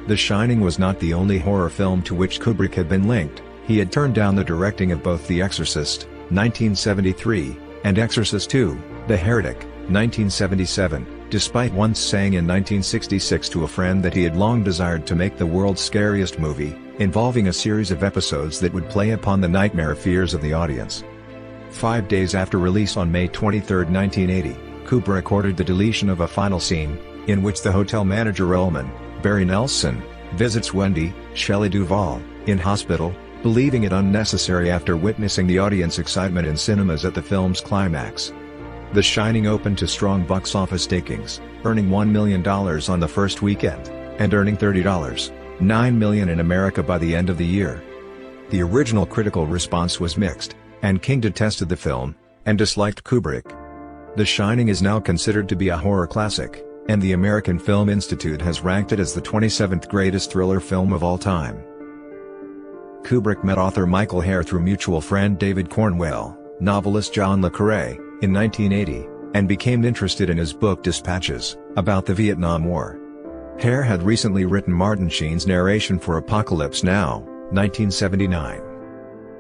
The Shining was not the only horror film to which Kubrick had been linked. He had turned down the directing of both The Exorcist, 1973, and Exorcist II, The Heretic, 1977, despite once saying in 1966 to a friend that he had long desired to make the world's scariest movie, involving a series of episodes that would play upon the nightmare fears of the audience. 5 days after release on May 23, 1980, Kubrick ordered the deletion of a final scene, in which the hotel manager Ullman, Barry Nelson, visits Wendy, Shelley Duvall, in hospital, believing it unnecessary after witnessing the audience excitement in cinemas at the film's climax. The Shining opened to strong box office takings, earning $1 million on the first weekend, and earning $9 million in America by the end of the year. The original critical response was mixed, and King detested the film, and disliked Kubrick. The Shining is now considered to be a horror classic, and the American Film Institute has ranked it as the 27th greatest thriller film of all time. Kubrick met author Michael Herr through mutual friend David Cornwell, novelist John le Carré, in 1980, and became interested in his book Dispatches, about the Vietnam War. Hare had recently written Martin Sheen's narration for Apocalypse Now, 1979.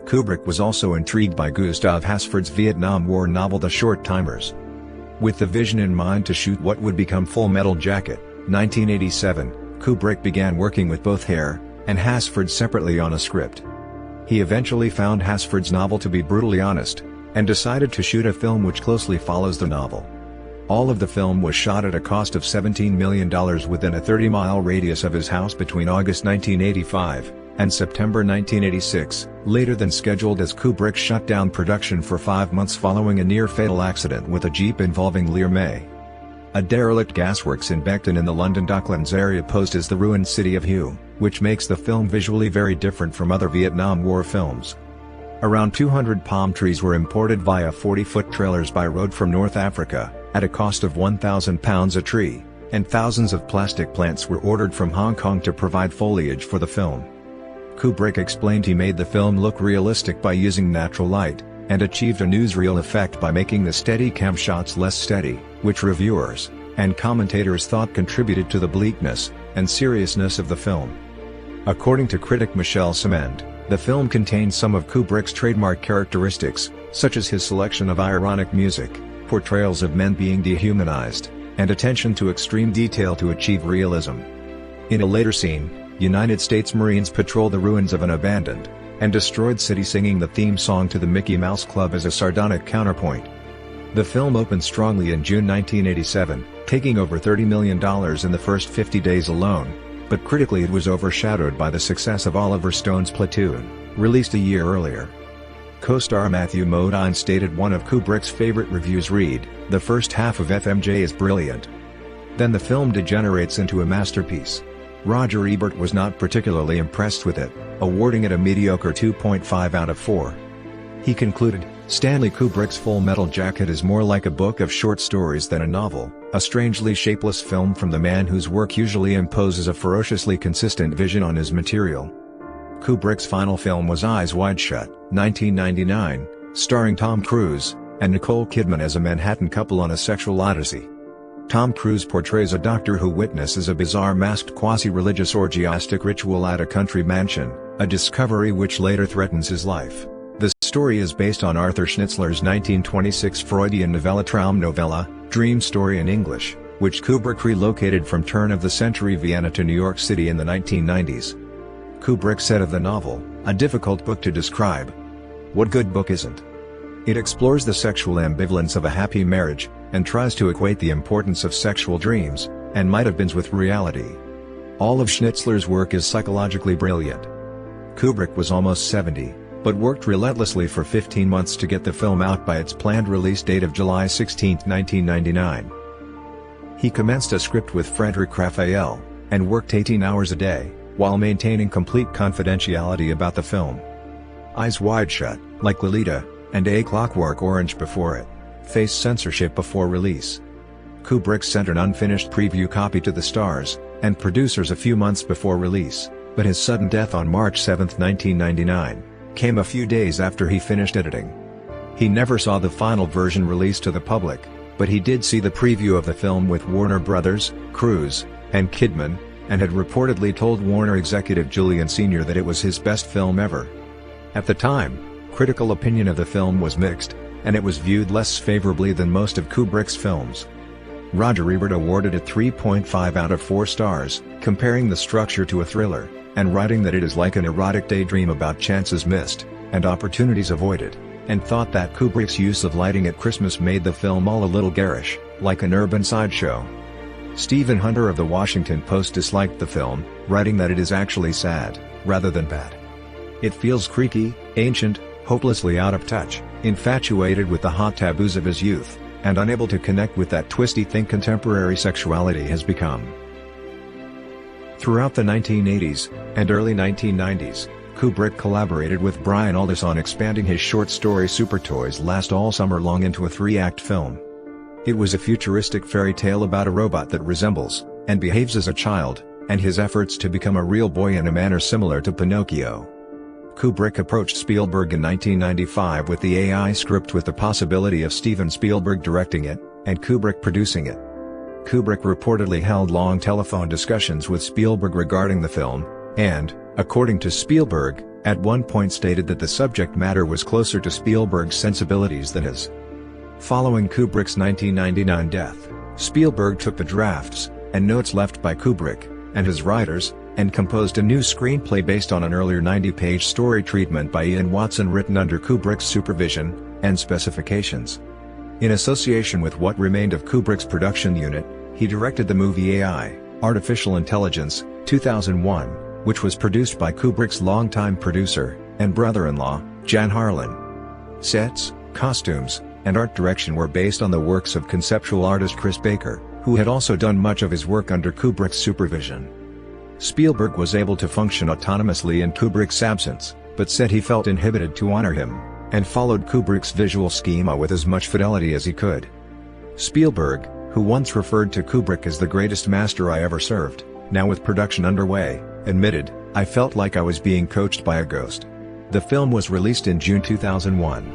Kubrick was also intrigued by Gustav Hasford's Vietnam War novel The Short Timers. With the vision in mind to shoot what would become Full Metal Jacket, 1987, Kubrick began working with both Hare and Hasford separately on a script. He eventually found Hasford's novel to be brutally honest, and decided to shoot a film which closely follows the novel. All of the film was shot at a cost of $17 million within a 30-mile radius of his house between August 1985 and September 1986, later than scheduled as Kubrick shut down production for 5 months following a near-fatal accident with a Jeep involving Lear May. A derelict gasworks in Beckton in the London Docklands area posed as the ruined city of Hue, which makes the film visually very different from other Vietnam War films. Around 200 palm trees were imported via 40-foot trailers by road from North Africa, at a cost of £1,000 a tree, and thousands of plastic plants were ordered from Hong Kong to provide foliage for the film. Kubrick explained he made the film look realistic by using natural light, and achieved a newsreel effect by making the Steadicam shots less steady, which reviewers and commentators thought contributed to the bleakness and seriousness of the film. According to critic Michel Ciment, the film contains some of Kubrick's trademark characteristics, such as his selection of ironic music, portrayals of men being dehumanized, and attention to extreme detail to achieve realism. In a later scene, United States Marines patrol the ruins of an abandoned and destroyed city singing the theme song to the Mickey Mouse Club as a sardonic counterpoint. The film opened strongly in June 1987, taking over $30 million in the first 50 days alone, but critically it was overshadowed by the success of Oliver Stone's Platoon, released a year earlier. Co-star Matthew Modine stated one of Kubrick's favorite reviews read, "The first half of FMJ is brilliant. Then the film degenerates into a masterpiece." Roger Ebert was not particularly impressed with it, awarding it a mediocre 2.5 out of 4. He concluded, "Stanley Kubrick's Full Metal Jacket is more like a book of short stories than a novel, a strangely shapeless film from the man whose work usually imposes a ferociously consistent vision on his material." Kubrick's final film was Eyes Wide Shut, 1999, starring Tom Cruise and Nicole Kidman as a Manhattan couple on a sexual odyssey. Tom Cruise portrays a doctor who witnesses a bizarre masked quasi-religious orgiastic ritual at a country mansion, a discovery which later threatens his life. The story is based on Arthur Schnitzler's 1926 Freudian novella Traumnovelle, Dream Story in English, which Kubrick relocated from turn-of-the-century Vienna to New York City in the 1990s. Kubrick said of the novel, "A difficult book to describe. What good book isn't? It explores the sexual ambivalence of a happy marriage, and tries to equate the importance of sexual dreams and might-have-beens with reality. All of Schnitzler's work is psychologically brilliant." Kubrick was almost 70, but worked relentlessly for 15 months to get the film out by its planned release date of July 16, 1999. He commenced a script with Frederic Raphael, and worked 18 hours a day, while maintaining complete confidentiality about the film. Eyes Wide Shut, like Lolita, and A Clockwork Orange before it, faced censorship before release. Kubrick sent an unfinished preview copy to the stars and producers a few months before release, but his sudden death on March 7, 1999, came a few days after he finished editing. He never saw the final version released to the public, but he did see the preview of the film with Warner Brothers, Cruise, and Kidman, and had reportedly told Warner executive Julian Sr. that it was his best film ever. At the time, critical opinion of the film was mixed, and it was viewed less favorably than most of Kubrick's films. Roger Ebert awarded it 3.5 out of 4 stars, comparing the structure to a thriller, and writing that it is like an erotic daydream about chances missed, and opportunities avoided, and thought that Kubrick's use of lighting at Christmas made the film all a little garish, like an urban sideshow. Stephen Hunter of The Washington Post disliked the film, writing that it is actually sad, rather than bad. It feels creaky, ancient, hopelessly out of touch, infatuated with the hot taboos of his youth, and unable to connect with that twisty thing contemporary sexuality has become. Throughout the 1980s, and early 1990s, Kubrick collaborated with Brian Aldiss on expanding his short story Super Toys Last All Summer Long into a 3-act film. It was a futuristic fairy tale about a robot that resembles, and behaves as a child, and his efforts to become a real boy in a manner similar to Pinocchio. Kubrick approached Spielberg in 1995 with the AI script with the possibility of Steven Spielberg directing it, and Kubrick producing it. Kubrick reportedly held long telephone discussions with Spielberg regarding the film, and, according to Spielberg, at one point stated that the subject matter was closer to Spielberg's sensibilities than his. Following Kubrick's 1999 death, Spielberg took the drafts, and notes left by Kubrick, and his writers, and composed a new screenplay based on an earlier 90-page story treatment by Ian Watson written under Kubrick's supervision and specifications. In association with what remained of Kubrick's production unit, he directed the movie AI, Artificial Intelligence, 2001, which was produced by Kubrick's longtime producer and brother-in-law, Jan Harlan. Sets, costumes, and art direction were based on the works of conceptual artist Chris Baker, who had also done much of his work under Kubrick's supervision. Spielberg was able to function autonomously in Kubrick's absence, but said he felt inhibited to honor him, and followed Kubrick's visual schema with as much fidelity as he could. Spielberg, who once referred to Kubrick as the greatest master I ever served, now with production underway, admitted, "I felt like I was being coached by a ghost." The film was released in June 2001.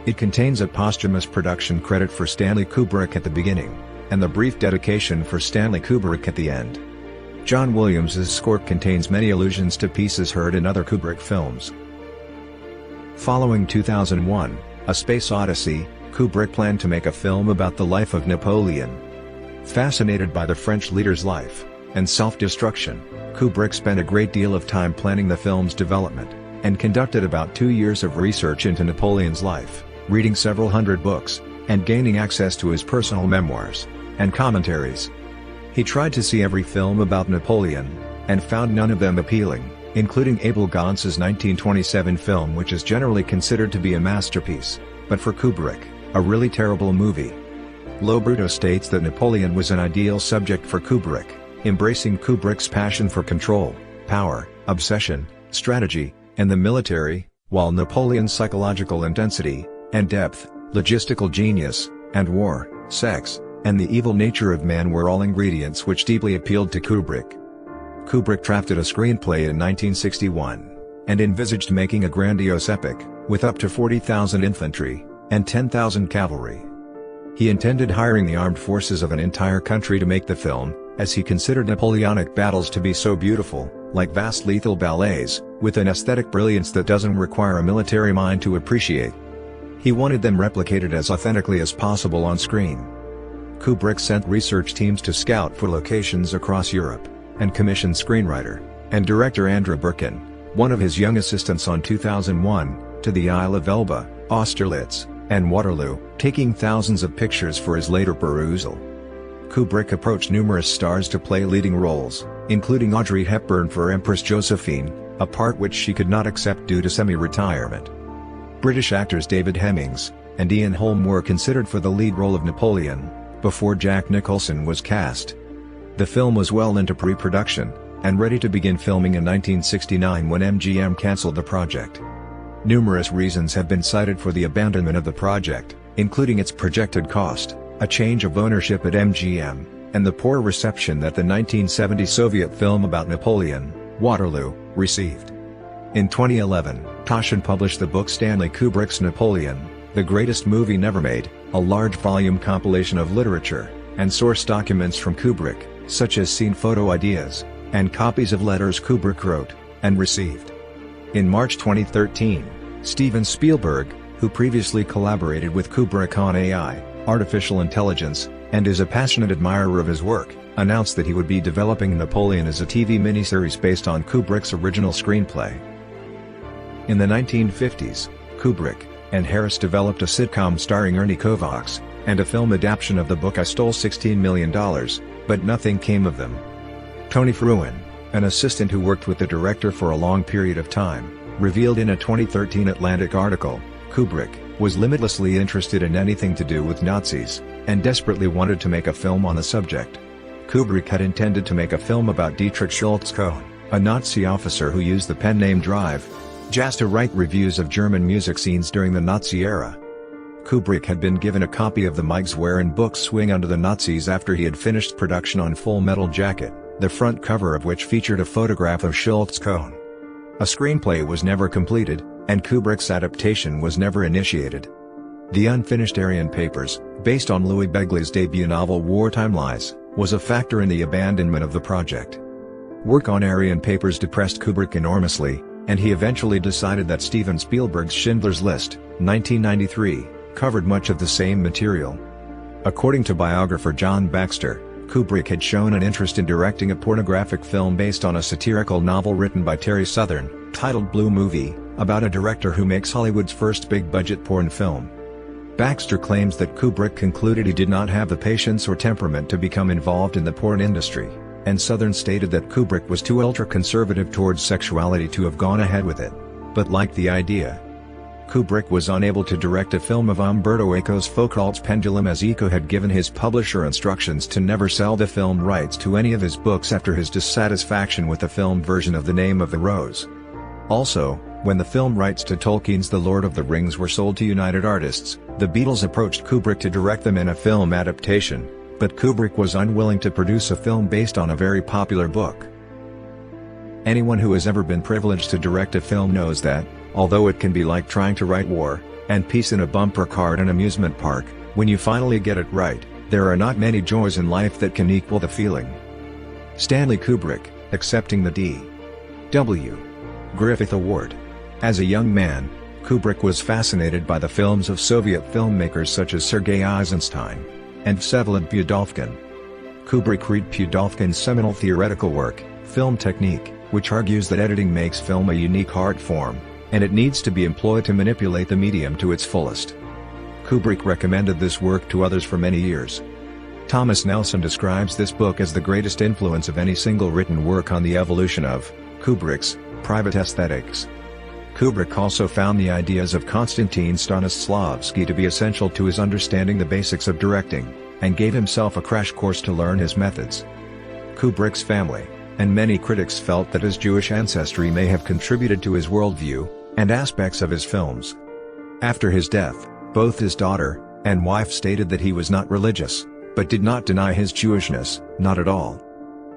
It contains a posthumous production credit for Stanley Kubrick at the beginning, and the brief dedication for Stanley Kubrick at the end. John Williams's score contains many allusions to pieces heard in other Kubrick films. Following 2001, A Space Odyssey, Kubrick planned to make a film about the life of Napoleon. Fascinated by the French leader's life and self-destruction, Kubrick spent a great deal of time planning the film's development, and conducted about 2 years of research into Napoleon's life, reading several hundred books, and gaining access to his personal memoirs and commentaries. He tried to see every film about Napoleon, and found none of them appealing, including Abel Gance's 1927 film, which is generally considered to be a masterpiece, but for Kubrick, a really terrible movie. Lobruto states that Napoleon was an ideal subject for Kubrick, embracing Kubrick's passion for control, power, obsession, strategy, and the military, while Napoleon's psychological intensity and depth, logistical genius, and war, sex, and the evil nature of man were all ingredients which deeply appealed to Kubrick. Kubrick drafted a screenplay in 1961, and envisaged making a grandiose epic, with up to 40,000 infantry, and 10,000 cavalry. He intended hiring the armed forces of an entire country to make the film, as he considered Napoleonic battles to be so beautiful, like vast lethal ballets, with an aesthetic brilliance that doesn't require a military mind to appreciate. He wanted them replicated as authentically as possible on screen. Kubrick sent research teams to scout for locations across Europe, and commissioned screenwriter and director Andrew Birkin, one of his young assistants on 2001, to the Isle of Elba, Austerlitz, and Waterloo, taking thousands of pictures for his later perusal. Kubrick approached numerous stars to play leading roles, including Audrey Hepburn for Empress Josephine, a part which she could not accept due to semi-retirement. British actors David Hemmings and Ian Holm were considered for the lead role of Napoleon, before Jack Nicholson was cast. The film was well into pre-production, and ready to begin filming in 1969 when MGM cancelled the project. Numerous reasons have been cited for the abandonment of the project, including its projected cost, a change of ownership at MGM, and the poor reception that the 1970 Soviet film about Napoleon, Waterloo, received. In 2011, Taschen published the book Stanley Kubrick's Napoleon, The Greatest Movie Never Made, a large volume compilation of literature and source documents from Kubrick, such as scene photo ideas, and copies of letters Kubrick wrote and received. In March 2013, Steven Spielberg, who previously collaborated with Kubrick on AI, Artificial Intelligence, and is a passionate admirer of his work, announced that he would be developing Napoleon as a TV miniseries based on Kubrick's original screenplay. In the 1950s, Kubrick and Harris developed a sitcom starring Ernie Kovacs, and a film adaptation of the book I Stole $16 Million, but nothing came of them. Tony Fruin, an assistant who worked with the director for a long period of time, revealed in a 2013 Atlantic article, Kubrick was limitlessly interested in anything to do with Nazis, and desperately wanted to make a film on the subject. Kubrick had intended to make a film about Dietrich Schultz-Kohn, a Nazi officer who used the pen name Drive Jazz to write reviews of German music scenes during the Nazi era. Kubrick had been given a copy of the Meigs Weren book Swing Under the Nazis after he had finished production on Full Metal Jacket, the front cover of which featured a photograph of Schultz-Kohn. A screenplay was never completed, and Kubrick's adaptation was never initiated. The unfinished Aryan Papers, based on Louis Begley's debut novel Wartime Lies, was a factor in the abandonment of the project. Work on Aryan Papers depressed Kubrick enormously, and he eventually decided that Steven Spielberg's Schindler's List, 1993, covered much of the same material. According to biographer John Baxter, Kubrick had shown an interest in directing a pornographic film based on a satirical novel written by Terry Southern, titled Blue Movie, about a director who makes Hollywood's first big-budget porn film. Baxter claims that Kubrick concluded he did not have the patience or temperament to become involved in the porn industry, and Southern stated that Kubrick was too ultra-conservative towards sexuality to have gone ahead with it, but liked the idea. Kubrick was unable to direct a film of Umberto Eco's Foucault's Pendulum as Eco had given his publisher instructions to never sell the film rights to any of his books after his dissatisfaction with the film version of The Name of the Rose. Also, when the film rights to Tolkien's The Lord of the Rings were sold to United Artists, the Beatles approached Kubrick to direct them in a film adaptation, but Kubrick was unwilling to produce a film based on a very popular book. Anyone who has ever been privileged to direct a film knows that, although it can be like trying to write War and Peace in a bumper car at an amusement park, when you finally get it right, there are not many joys in life that can equal the feeling. Stanley Kubrick, accepting the D.W. Griffith Award. As a young man, Kubrick was fascinated by the films of Soviet filmmakers such as Sergei Eisenstein and Vsevolod Pudovkin. Kubrick read Pudovkin's seminal theoretical work, Film Technique, which argues that editing makes film a unique art form, and it needs to be employed to manipulate the medium to its fullest. Kubrick recommended this work to others for many years. Thomas Nelson describes this book as the greatest influence of any single written work on the evolution of Kubrick's private aesthetics. Kubrick also found the ideas of Konstantin Stanislavski to be essential to his understanding the basics of directing, and gave himself a crash course to learn his methods. Kubrick's family, and many critics felt that his Jewish ancestry may have contributed to his worldview, and aspects of his films. After his death, both his daughter and wife stated that he was not religious, but did not deny his Jewishness, not at all.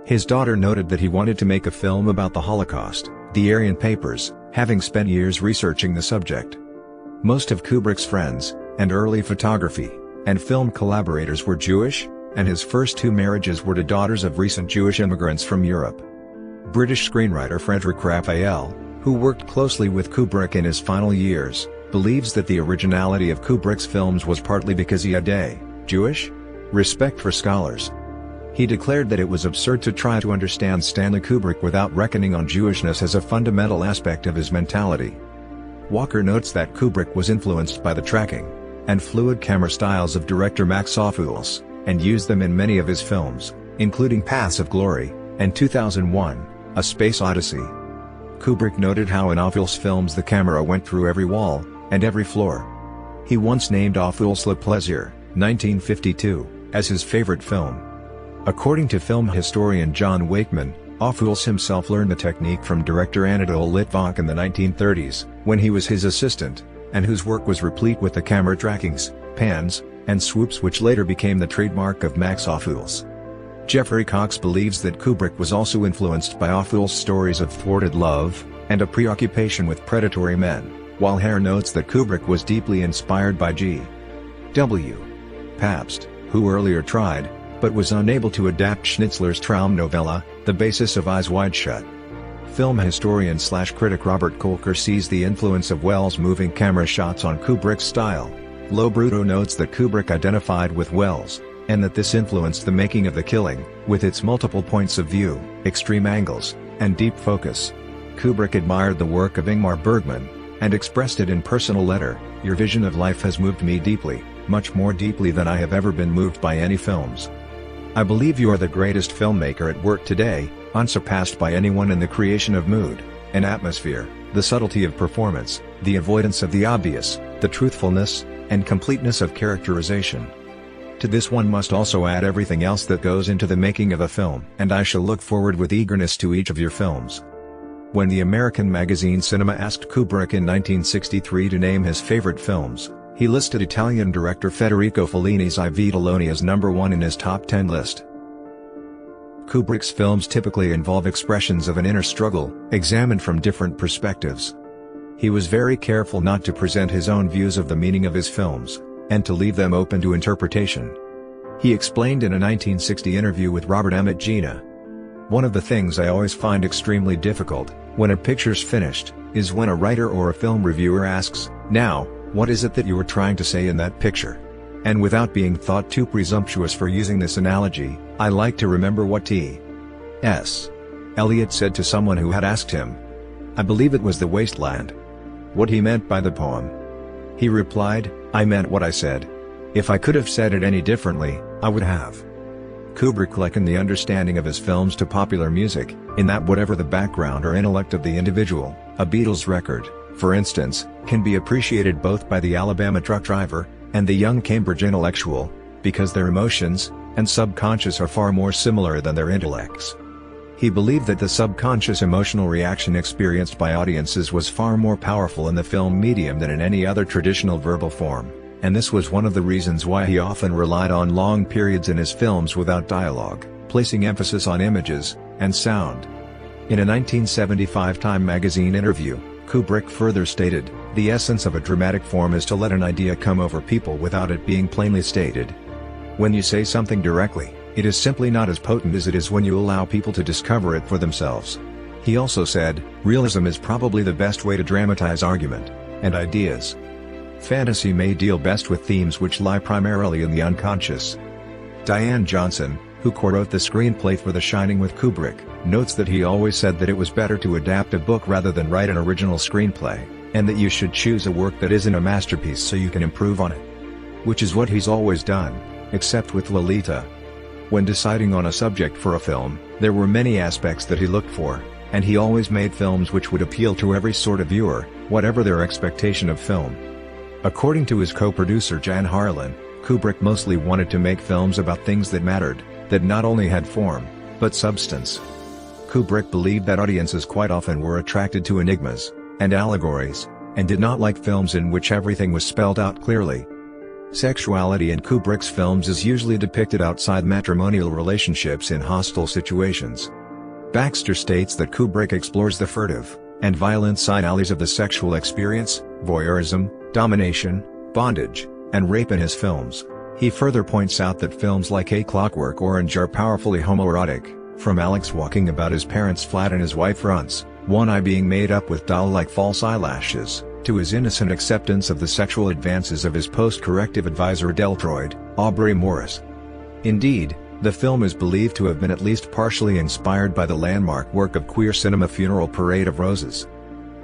His daughter noted that he wanted to make a film about the Holocaust, the Aryan Papers, having spent years researching the subject. Most of Kubrick's friends, and early photography and film collaborators were Jewish, and his first two marriages were to daughters of recent Jewish immigrants from Europe. British screenwriter Frederick Raphael, who worked closely with Kubrick in his final years, believes that the originality of Kubrick's films was partly because he had a Jewish respect for scholars. He declared that it was absurd to try to understand Stanley Kubrick without reckoning on Jewishness as a fundamental aspect of his mentality. Walker notes that Kubrick was influenced by the tracking and fluid camera styles of director Max Ophuls, and used them in many of his films, including Paths of Glory, and 2001, A Space Odyssey. Kubrick noted how in Ophuls' films the camera went through every wall, and every floor. He once named Ophuls' Le Plaisir, 1952, as his favorite film. According to film historian John Wakeman, Ophuls himself learned the technique from director Anatole Litvak in the 1930s, when he was his assistant, and whose work was replete with the camera trackings, pans, and swoops which later became the trademark of Max Ophuls. Jeffrey Cox believes that Kubrick was also influenced by Ophuls' stories of thwarted love, and a preoccupation with predatory men, while Hare notes that Kubrick was deeply inspired by G.W. Pabst, who earlier tried, but was unable to adapt Schnitzler's Traumnovella, The Basis of Eyes Wide Shut. Film historian/critic Robert Kolker sees the influence of Wells' moving camera shots on Kubrick's style. Lo Bruto notes that Kubrick identified with Wells, and that this influenced the making of The Killing, with its multiple points of view, extreme angles, and deep focus. Kubrick admired the work of Ingmar Bergman, and expressed it in personal letter, "Your vision of life has moved me deeply, much more deeply than I have ever been moved by any films. I believe you are the greatest filmmaker at work today, unsurpassed by anyone in the creation of mood and atmosphere, the subtlety of performance, the avoidance of the obvious, the truthfulness and completeness of characterization. To this one must also add everything else that goes into the making of a film, and I shall look forward with eagerness to each of your films." When the American magazine Cinema asked Kubrick in 1963 to name his favorite films, he listed Italian director Federico Fellini's I Vitelloni as #1 in his top 10 list. Kubrick's films typically involve expressions of an inner struggle, examined from different perspectives. He was very careful not to present his own views of the meaning of his films, and to leave them open to interpretation. He explained in a 1960 interview with Robert Emmett Gina, "One of the things I always find extremely difficult, when a picture's finished, is when a writer or a film reviewer asks, 'Now, what is it that you were trying to say in that picture?' And without being thought too presumptuous for using this analogy, I like to remember what T.S. Eliot said to someone who had asked him, I believe it was The Wasteland, what he meant by the poem. He replied, 'I meant what I said. If I could have said it any differently, I would have.'" Kubrick likened the understanding of his films to popular music, in that whatever the background or intellect of the individual, a Beatles record, for instance, can be appreciated both by the Alabama truck driver and the young Cambridge intellectual, because their emotions and subconscious are far more similar than their intellects. He believed that the subconscious emotional reaction experienced by audiences was far more powerful in the film medium than in any other traditional verbal form, and this was one of the reasons why he often relied on long periods in his films without dialogue, placing emphasis on images and sound. In a 1975 Time magazine interview, Kubrick further stated, "The essence of a dramatic form is to let an idea come over people without it being plainly stated. When you say something directly, it is simply not as potent as it is when you allow people to discover it for themselves." He also said, "Realism is probably the best way to dramatize argument and ideas. Fantasy may deal best with themes which lie primarily in the unconscious." Diane Johnson, who co-wrote the screenplay for The Shining with Kubrick, notes that he always said that it was better to adapt a book rather than write an original screenplay, and that you should choose a work that isn't a masterpiece so you can improve on it. Which is what he's always done, except with Lolita. When deciding on a subject for a film, there were many aspects that he looked for, and he always made films which would appeal to every sort of viewer, whatever their expectation of film. According to his co-producer Jan Harlan, Kubrick mostly wanted to make films about things that mattered, that not only had form, but substance. Kubrick believed that audiences quite often were attracted to enigmas and allegories, and did not like films in which everything was spelled out clearly. Sexuality in Kubrick's films is usually depicted outside matrimonial relationships in hostile situations. Baxter states that Kubrick explores the furtive and violent side alleys of the sexual experience, voyeurism, domination, bondage, and rape in his films. He further points out that films like A Clockwork Orange are powerfully homoerotic, from Alex walking about his parents' flat and his wife runts, one eye being made up with doll-like false eyelashes, to his innocent acceptance of the sexual advances of his post-corrective advisor Deltroid, Aubrey Morris. Indeed, the film is believed to have been at least partially inspired by the landmark work of queer cinema Funeral Parade of Roses.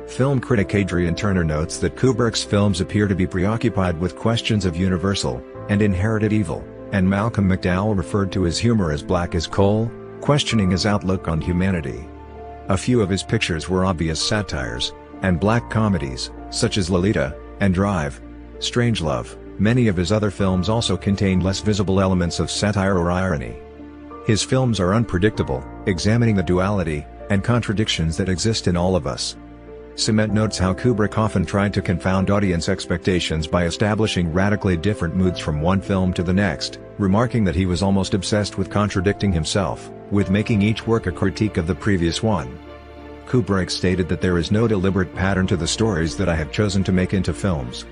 Film critic Adrian Turner notes that Kubrick's films appear to be preoccupied with questions of universal and inherited evil, and Malcolm McDowell referred to his humor as black as coal, questioning his outlook on humanity. A few of his pictures were obvious satires and black comedies, such as Lolita and Drive. Strangelove. Many of his other films also contained less visible elements of satire or irony. His films are unpredictable, examining the duality and contradictions that exist in all of us. Cement notes how Kubrick often tried to confound audience expectations by establishing radically different moods from one film to the next, remarking that he was almost obsessed with contradicting himself, with making each work a critique of the previous one. Kubrick stated that there is no deliberate pattern to the stories that I have chosen to make into films.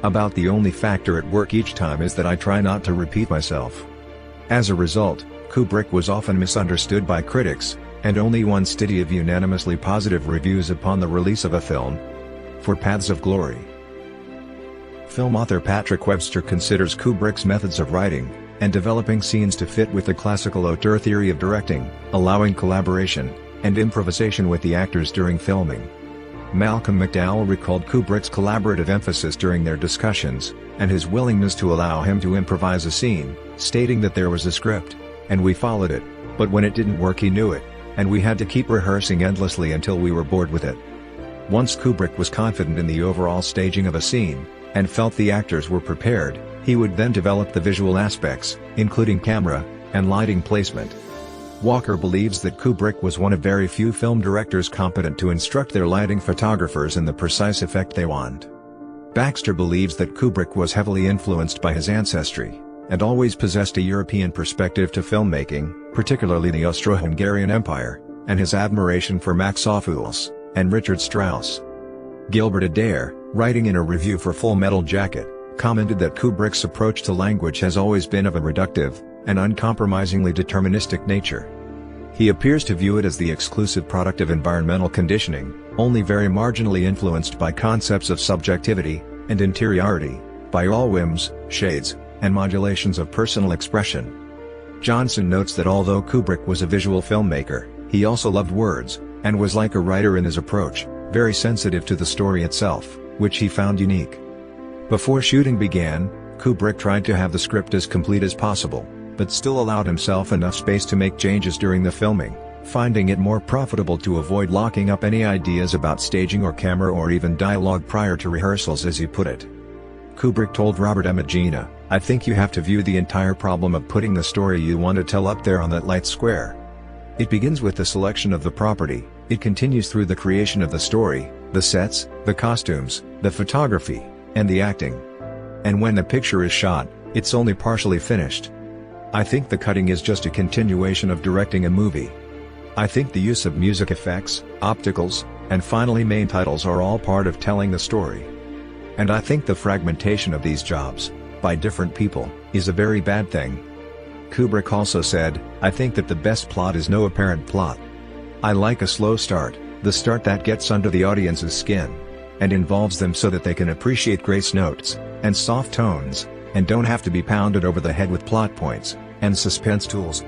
About the only factor at work each time is that I try not to repeat myself. As a result, Kubrick was often misunderstood by critics, and only one steady of unanimously positive reviews upon the release of a film. For Paths of Glory. Film author Patrick Webster considers Kubrick's methods of writing and developing scenes to fit with the classical auteur theory of directing, allowing collaboration and improvisation with the actors during filming. Malcolm McDowell recalled Kubrick's collaborative emphasis during their discussions, and his willingness to allow him to improvise a scene, stating that there was a script, and we followed it, but when it didn't work he knew it, and we had to keep rehearsing endlessly until we were bored with it. Once Kubrick was confident in the overall staging of a scene, and felt the actors were prepared, he would then develop the visual aspects, including camera and lighting placement. Walker believes that Kubrick was one of very few film directors competent to instruct their lighting photographers in the precise effect they want. Baxter believes that Kubrick was heavily influenced by his ancestry, and always possessed a European perspective to filmmaking, particularly the Austro-Hungarian Empire, and his admiration for Max Ophuls and Richard Strauss. Gilbert Adair, writing in a review for Full Metal Jacket, commented that Kubrick's approach to language has always been of a reductive and uncompromisingly deterministic nature. He appears to view it as the exclusive product of environmental conditioning, only very marginally influenced by concepts of subjectivity and interiority, by all whims, shades, and modulations of personal expression. Johnson notes that although Kubrick was a visual filmmaker, he also loved words, and was like a writer in his approach, very sensitive to the story itself, which he found unique. Before shooting began, Kubrick tried to have the script as complete as possible, but still allowed himself enough space to make changes during the filming, finding it more profitable to avoid locking up any ideas about staging or camera or even dialogue prior to rehearsals, as he put it. Kubrick told Robert Emagina, "I think you have to view the entire problem of putting the story you want to tell up there on that light square. It begins with the selection of the property, it continues through the creation of the story, the sets, the costumes, the photography, and the acting. And when the picture is shot, it's only partially finished. I think the cutting is just a continuation of directing a movie. I think the use of music effects, opticals, and finally main titles are all part of telling the story. And I think the fragmentation of these jobs, by different people, is a very bad thing." Kubrick also said, "I think that the best plot is no apparent plot. I like a slow start, the start that gets under the audience's skin, and involves them so that they can appreciate grace notes, and soft tones, and don't have to be pounded over the head with plot points, and suspense tools."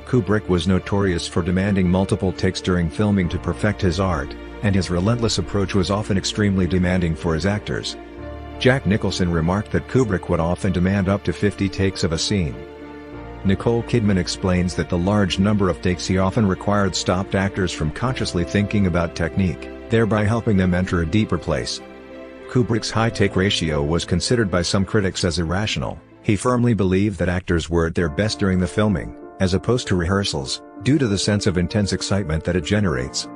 Kubrick was notorious for demanding multiple takes during filming to perfect his art, and his relentless approach was often extremely demanding for his actors. Jack Nicholson remarked that Kubrick would often demand up to 50 takes of a scene. Nicole Kidman explains that the large number of takes he often required stopped actors from consciously thinking about technique, thereby helping them enter a deeper place. Kubrick's high take ratio was considered by some critics as irrational. He firmly believed that actors were at their best during the filming, as opposed to rehearsals, due to the sense of intense excitement that it generates.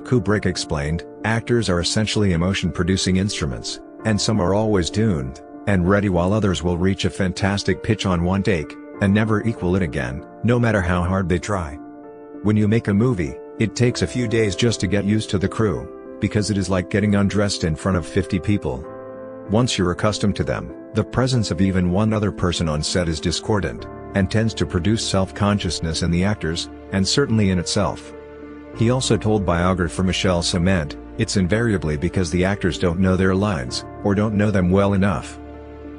Kubrick explained, "Actors are essentially emotion-producing instruments, and some are always tuned and ready while others will reach a fantastic pitch on one take, and never equal it again, no matter how hard they try. When you make a movie, it takes a few days just to get used to the crew, because it is like getting undressed in front of 50 people. Once you're accustomed to them, the presence of even one other person on set is discordant, and tends to produce self-consciousness in the actors, and certainly in itself." He also told biographer Michelle Cement, "It's invariably because the actors don't know their lines, or don't know them well enough.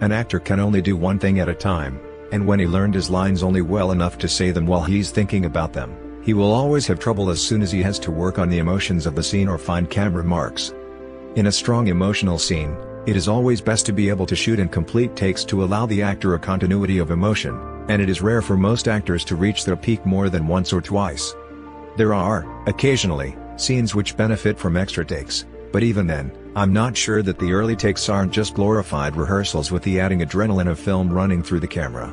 An actor can only do one thing at a time, and when he learned his lines only well enough to say them while he's thinking about them, he will always have trouble as soon as he has to work on the emotions of the scene or find camera marks. In a strong emotional scene, it is always best to be able to shoot in complete takes to allow the actor a continuity of emotion, and it is rare for most actors to reach their peak more than once or twice. There are, occasionally, scenes which benefit from extra takes, but even then, I'm not sure that the early takes aren't just glorified rehearsals with the adding adrenaline of film running through the camera."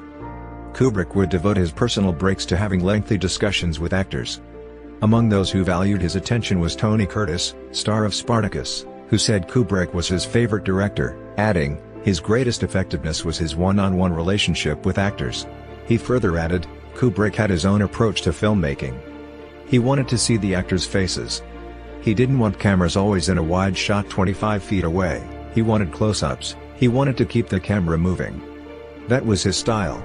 Kubrick would devote his personal breaks to having lengthy discussions with actors. Among those who valued his attention was Tony Curtis, star of Spartacus, who said Kubrick was his favorite director, adding, "His greatest effectiveness was his one-on-one relationship with actors." He further added, Kubrick had his own approach to filmmaking. He wanted to see the actors' faces. He didn't want cameras always in a wide shot 25 feet away, he wanted close-ups, he wanted to keep the camera moving. That was his style.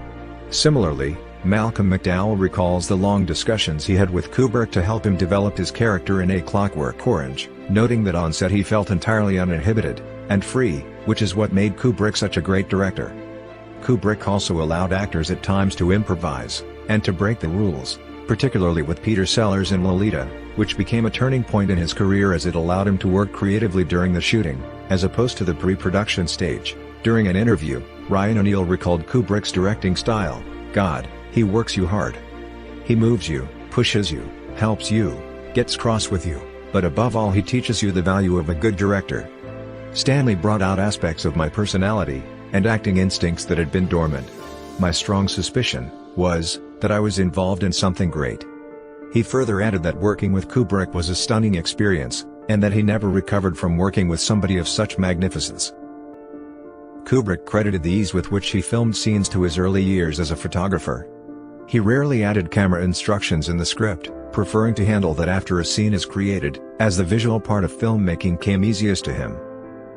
Similarly, Malcolm McDowell recalls the long discussions he had with Kubrick to help him develop his character in A Clockwork Orange, noting that on set he felt entirely uninhibited and free, which is what made Kubrick such a great director. Kubrick also allowed actors at times to improvise, and to break the rules, particularly with Peter Sellers in Lolita, which became a turning point in his career as it allowed him to work creatively during the shooting, as opposed to the pre-production stage. During an interview, Ryan O'Neal recalled Kubrick's directing style, "God, he works you hard. He moves you, pushes you, helps you, gets cross with you, but above all he teaches you the value of a good director. Stanley brought out aspects of my personality and acting instincts that had been dormant. My strong suspicion was that I was involved in something great." He further added that working with Kubrick was a stunning experience, and that he never recovered from working with somebody of such magnificence. Kubrick credited the ease with which he filmed scenes to his early years as a photographer. He rarely added camera instructions in the script, preferring to handle that after a scene is created, as the visual part of filmmaking came easiest to him.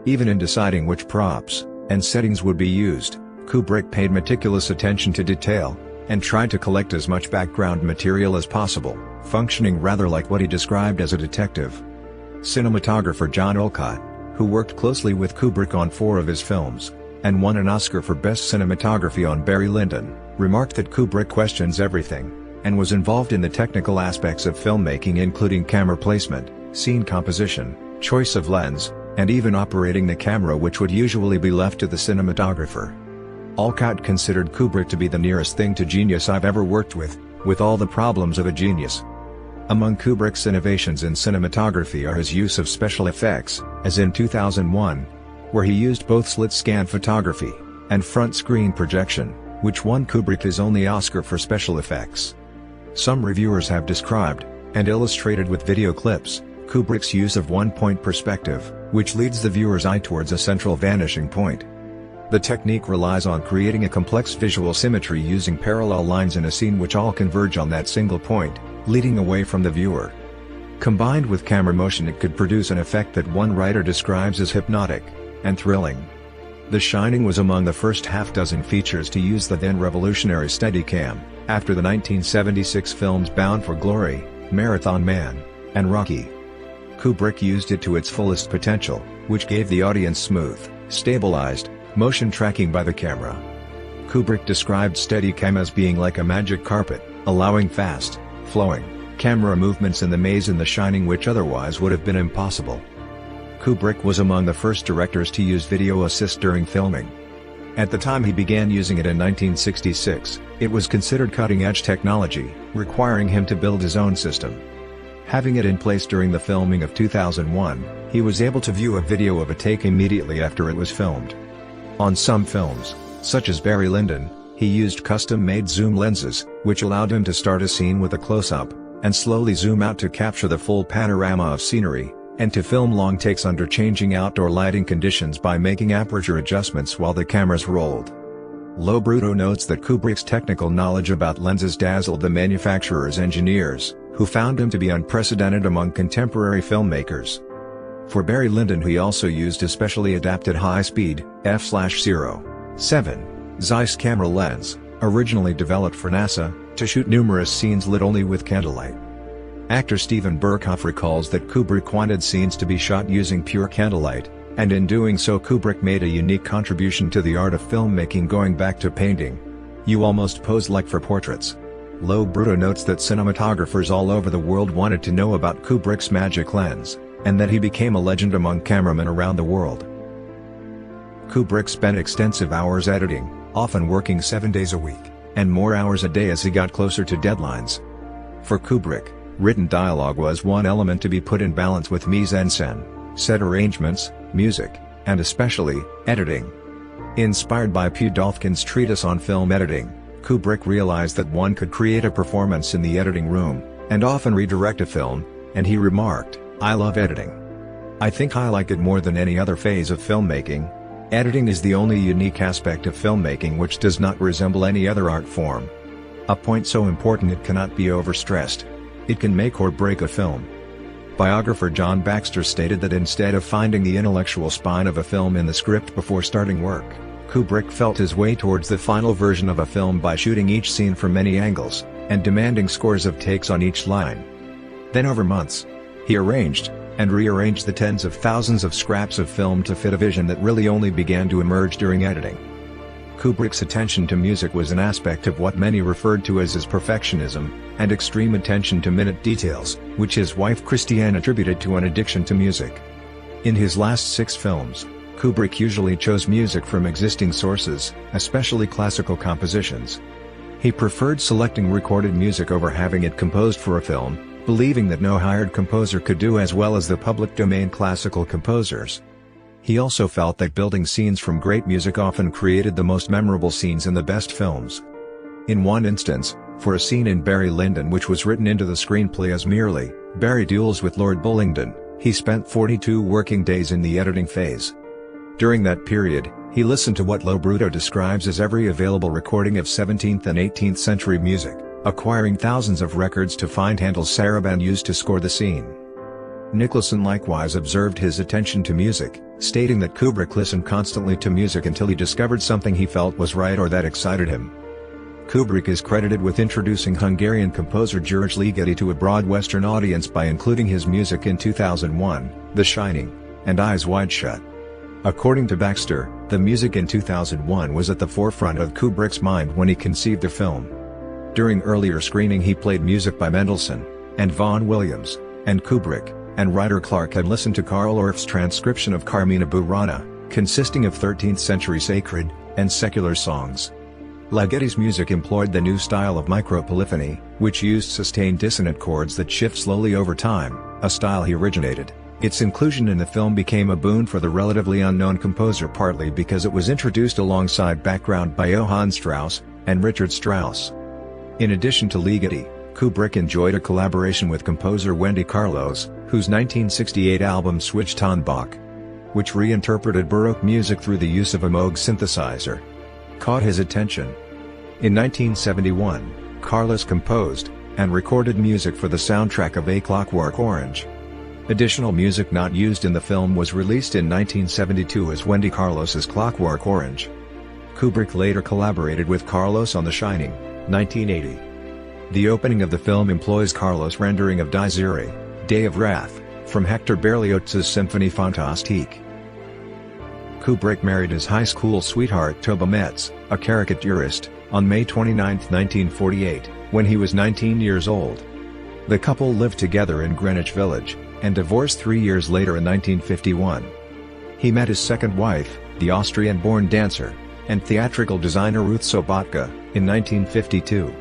Even in deciding which props, and settings would be used, Kubrick paid meticulous attention to detail, and tried to collect as much background material as possible, functioning rather like what he described as a detective. Cinematographer John Olcott, who worked closely with Kubrick on 4 of his films, and won an Oscar for Best Cinematography on Barry Lyndon, remarked that Kubrick questions everything, and was involved in the technical aspects of filmmaking including camera placement, scene composition, choice of lens, and even operating the camera, which would usually be left to the cinematographer. Olcott considered Kubrick to be the nearest thing to genius I've ever worked with all the problems of a genius. Among Kubrick's innovations in cinematography are his use of special effects, as in 2001, where he used both slit-scan photography and front-screen projection, which won Kubrick his only Oscar for special effects. Some reviewers have described, and illustrated with video clips, Kubrick's use of one-point perspective, which leads the viewer's eye towards a central vanishing point. The technique relies on creating a complex visual symmetry using parallel lines in a scene which all converge on that single point, leading away from the viewer. Combined with camera motion, it could produce an effect that one writer describes as hypnotic and thrilling. The Shining was among the first half-dozen features to use the then revolutionary Steadicam, after the 1976 films Bound for Glory, Marathon Man, and Rocky. Kubrick used it to its fullest potential, which gave the audience smooth, stabilized motion tracking by the camera. Kubrick described Steadicam as being like a magic carpet, allowing fast, flowing camera movements in the maze in The Shining which otherwise would have been impossible. Kubrick was among the first directors to use video assist during filming. At the time he began using it in 1966, it was considered cutting-edge technology, requiring him to build his own system. Having it in place during the filming of 2001, he was able to view a video of a take immediately after it was filmed. On some films, such as Barry Lyndon, he used custom-made zoom lenses, which allowed him to start a scene with a close-up, and slowly zoom out to capture the full panorama of scenery, and to film long takes under changing outdoor lighting conditions by making aperture adjustments while the cameras rolled. Lo Bruto notes that Kubrick's technical knowledge about lenses dazzled the manufacturer's engineers, who found him to be unprecedented among contemporary filmmakers. For Barry Lyndon he also used a specially adapted high-speed, f/07 Zeiss camera lens, originally developed for NASA, to shoot numerous scenes lit only with candlelight. Actor Steven Berkoff recalls that Kubrick wanted scenes to be shot using pure candlelight, and in doing so Kubrick made a unique contribution to the art of filmmaking going back to painting. You almost pose like for portraits. Lo Bruto notes that cinematographers all over the world wanted to know about Kubrick's magic lens, and that he became a legend among cameramen around the world. Kubrick spent extensive hours editing, often working 7 days a week, and more hours a day as he got closer to deadlines. For Kubrick, written dialogue was one element to be put in balance with mise-en-scène, set arrangements, music, and especially, editing. Inspired by Pudolphin's treatise on film editing, Kubrick realized that one could create a performance in the editing room, and often redirect a film, and he remarked, "I love editing. I think I like it more than any other phase of filmmaking. Editing is the only unique aspect of filmmaking which does not resemble any other art form. A point so important it cannot be overstressed. It can make or break a film." Biographer John Baxter stated that instead of finding the intellectual spine of a film in the script before starting work, Kubrick felt his way towards the final version of a film by shooting each scene from many angles, and demanding scores of takes on each line. Then over months, he arranged and rearranged the tens of thousands of scraps of film to fit a vision that really only began to emerge during editing. Kubrick's attention to music was an aspect of what many referred to as his perfectionism, and extreme attention to minute details, which his wife Christiane attributed to an addiction to music. In his last 6 films, Kubrick usually chose music from existing sources, especially classical compositions. He preferred selecting recorded music over having it composed for a film, believing that no hired composer could do as well as the public domain classical composers. He also felt that building scenes from great music often created the most memorable scenes in the best films. In one instance, for a scene in Barry Lyndon which was written into the screenplay as merely, "Barry duels with Lord Bullingdon," he spent 42 working days in the editing phase. During that period, he listened to what Lo Bruto describes as every available recording of 17th and 18th century music, acquiring thousands of records to find Handel's saraband used to score the scene. Nicholson likewise observed his attention to music, stating that Kubrick listened constantly to music until he discovered something he felt was right or that excited him. Kubrick is credited with introducing Hungarian composer George Ligeti to a broad Western audience by including his music in 2001, The Shining, and Eyes Wide Shut. According to Baxter, the music in 2001 was at the forefront of Kubrick's mind when he conceived the film. During earlier screening he played music by Mendelssohn, and Vaughan Williams, and Kubrick, and writer Clark had listened to Karl Orff's transcription of Carmina Burana, consisting of 13th-century sacred and secular songs. Ligeti's music employed the new style of micropolyphony, which used sustained dissonant chords that shift slowly over time, a style he originated. Its inclusion in the film became a boon for the relatively unknown composer, partly because it was introduced alongside background by Johann Strauss and Richard Strauss. In addition to Ligeti, Kubrick enjoyed a collaboration with composer Wendy Carlos, whose 1968 album Switched on Bach, which reinterpreted Baroque music through the use of a Moog synthesizer, caught his attention. In 1971, Carlos composed and recorded music for the soundtrack of A Clockwork Orange. Additional music not used in the film was released in 1972 as Wendy Carlos's Clockwork Orange. Kubrick later collaborated with Carlos on The Shining, 1980. The opening of the film employs Carlos' rendering of Dies Irae, Day of Wrath, from Hector Berlioz's Symphonie Fantastique. Kubrick married his high school sweetheart Toba Metz, a caricaturist, on May 29, 1948, when he was 19 years old. The couple lived together in Greenwich Village, and divorced 3 years later in 1951. He met his second wife, the Austrian-born dancer and theatrical designer Ruth Sobotka, in 1952.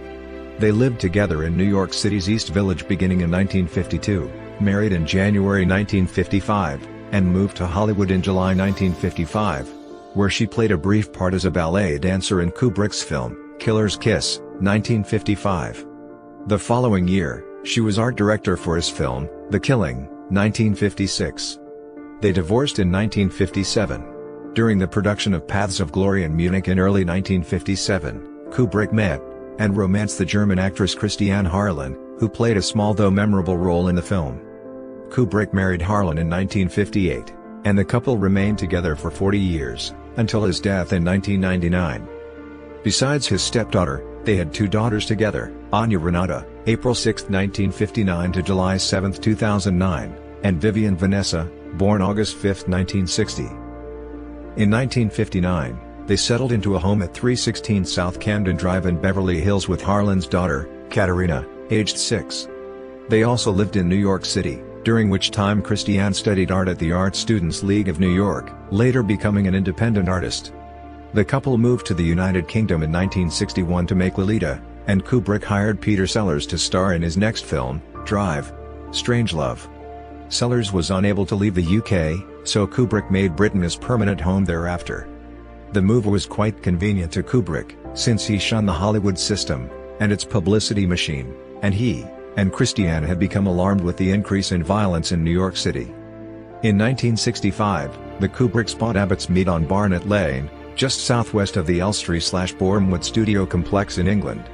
They lived together in New York City's East Village beginning in 1952, married in January 1955, and moved to Hollywood in July 1955, where she played a brief part as a ballet dancer in Kubrick's film, Killer's Kiss, 1955. The following year, she was art director for his film, The Killing, 1956. They divorced in 1957. During the production of Paths of Glory in Munich in early 1957, Kubrick met and romanced the German actress Christiane Harlan, who played a small though memorable role in the film. Kubrick married Harlan in 1958, and the couple remained together for 40 years, until his death in 1999. Besides his stepdaughter, they had two daughters together, Anya Renata, April 6, 1959 to July 7, 2009, and Vivian Vanessa, born August 5, 1960. In 1959, they settled into a home at 316 South Camden Drive in Beverly Hills with Harlan's daughter, Katerina, aged 6. They also lived in New York City, during which time Christiane studied art at the Art Students League of New York, later becoming an independent artist. The couple moved to the United Kingdom in 1961 to make Lolita, and Kubrick hired Peter Sellers to star in his next film, Drive, Strangelove. Sellers was unable to leave the UK, so Kubrick made Britain his permanent home thereafter. The move was quite convenient to Kubrick, since he shunned the Hollywood system and its publicity machine, and he and Christiane had become alarmed with the increase in violence in New York City. In 1965, the Kubricks bought Abbott's Mead on Barnet Lane, just southwest of the Elstree/Bournemouth studio complex in England.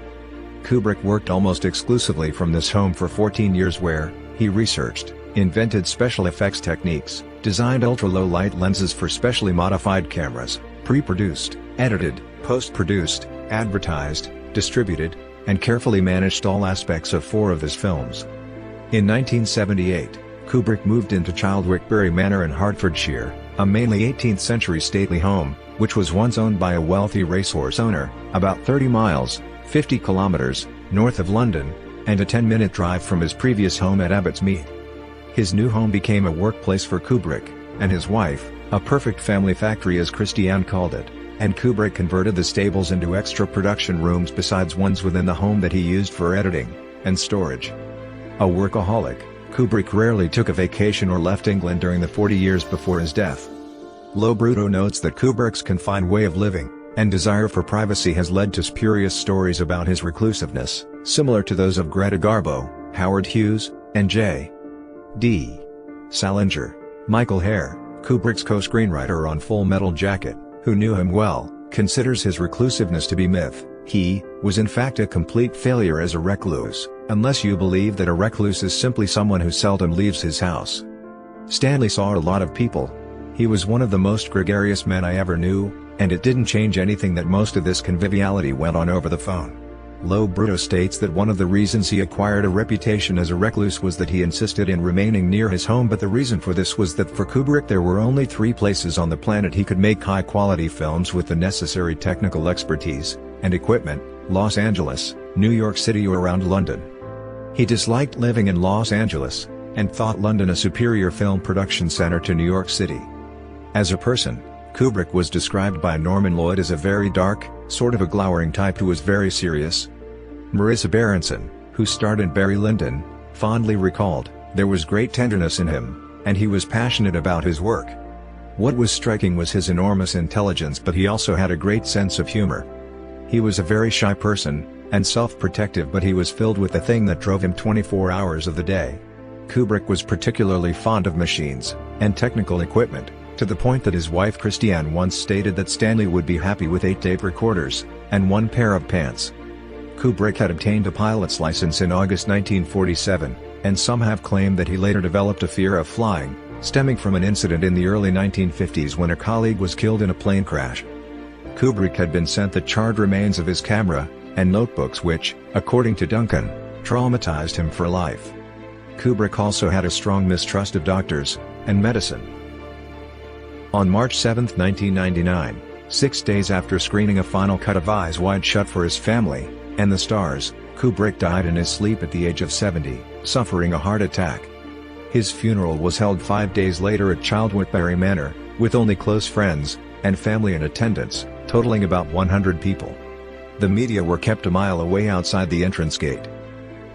Kubrick worked almost exclusively from this home for 14 years where he researched, invented special effects techniques, designed ultra-low light lenses for specially modified cameras, pre-produced, edited, post-produced, advertised, distributed, and carefully managed all aspects of 4 of his films. In 1978, Kubrick moved into Childwickbury Manor in Hertfordshire, a mainly 18th-century stately home, which was once owned by a wealthy racehorse owner, about 30 miles, 50 kilometers, north of London, and a 10-minute drive from his previous home at Abbott's Mead. His new home became a workplace for Kubrick and his wife, a perfect family factory as Christiane called it, and Kubrick converted the stables into extra production rooms besides ones within the home that he used for editing and storage. A workaholic, Kubrick rarely took a vacation or left England during the 40 years before his death. Lo Bruto notes that Kubrick's confined way of living and desire for privacy has led to spurious stories about his reclusiveness, similar to those of Greta Garbo, Howard Hughes, and J.D. Salinger. Michael Hare, Kubrick's co-screenwriter on Full Metal Jacket, who knew him well, considers his reclusiveness to be myth. He was in fact a complete failure as a recluse. unless you believe that a recluse is simply someone who seldom leaves his house. Stanley saw a lot of people. He was one of the most gregarious men I ever knew, and it didn't change anything that most of this conviviality went on over the phone. Lo Bruto states that one of the reasons he acquired a reputation as a recluse was that he insisted in remaining near his home, but the reason for this was that for Kubrick there were only 3 places on the planet he could make high-quality films with the necessary technical expertise and equipment: Los Angeles, New York City, or around London. He disliked living in Los Angeles, and thought London a superior film production center to New York City. As a person, Kubrick was described by Norman Lloyd as a very dark, sort of a glowering type who was very serious. Marissa Berenson, who starred in Barry Lyndon, fondly recalled, "There was great tenderness in him, and he was passionate about his work." What was striking was his enormous intelligence, but he also had a great sense of humor. He was a very shy person, and self-protective, but he was filled with the thing that drove him 24 hours of the day. Kubrick was particularly fond of machines and technical equipment, to the point that his wife Christiane once stated that Stanley would be happy with 8 tape recorders and 1 pair of pants. Kubrick had obtained a pilot's license in August 1947, and some have claimed that he later developed a fear of flying, stemming from an incident in the early 1950s when a colleague was killed in a plane crash. Kubrick had been sent the charred remains of his camera and notebooks which, according to Duncan, traumatized him for life. Kubrick also had a strong mistrust of doctors and medicine. On March 7, 1999, 6 days after screening a final cut of Eyes Wide Shut for his family and the stars, Kubrick died in his sleep at the age of 70, suffering a heart attack. His funeral was held 5 days later at Childwoodbury Manor, with only close friends and family in attendance, totaling about 100 people. The media were kept a mile away outside the entrance gate.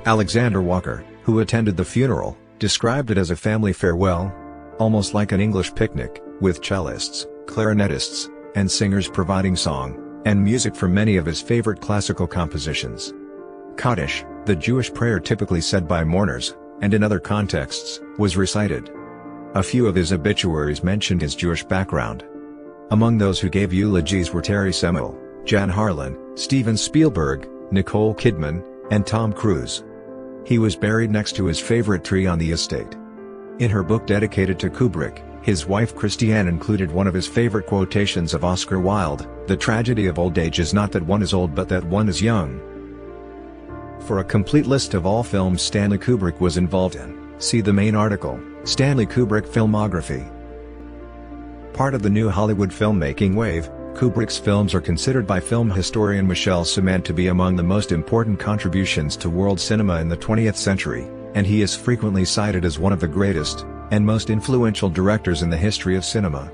Alexander Walker, who attended the funeral, described it as a family farewell, almost like an English picnic, with cellists, clarinetists, and singers providing song and music from many of his favorite classical compositions. Kaddish, the Jewish prayer typically said by mourners, and in other contexts, was recited. A few of his obituaries mentioned his Jewish background. Among those who gave eulogies were Terry Semel, Jan Harlan, Steven Spielberg, Nicole Kidman, and Tom Cruise. He was buried next to his favorite tree on the estate. In her book dedicated to Kubrick, his wife Christiane included one of his favorite quotations of Oscar Wilde: "The tragedy of old age is not that one is old but that one is young." For a complete list of all films Stanley Kubrick was involved in, see the main article, Stanley Kubrick Filmography. Part of the new Hollywood filmmaking wave, Kubrick's films are considered by film historian Michel Ciment to be among the most important contributions to world cinema in the 20th century, and he is frequently cited as one of the greatest and most influential directors in the history of cinema.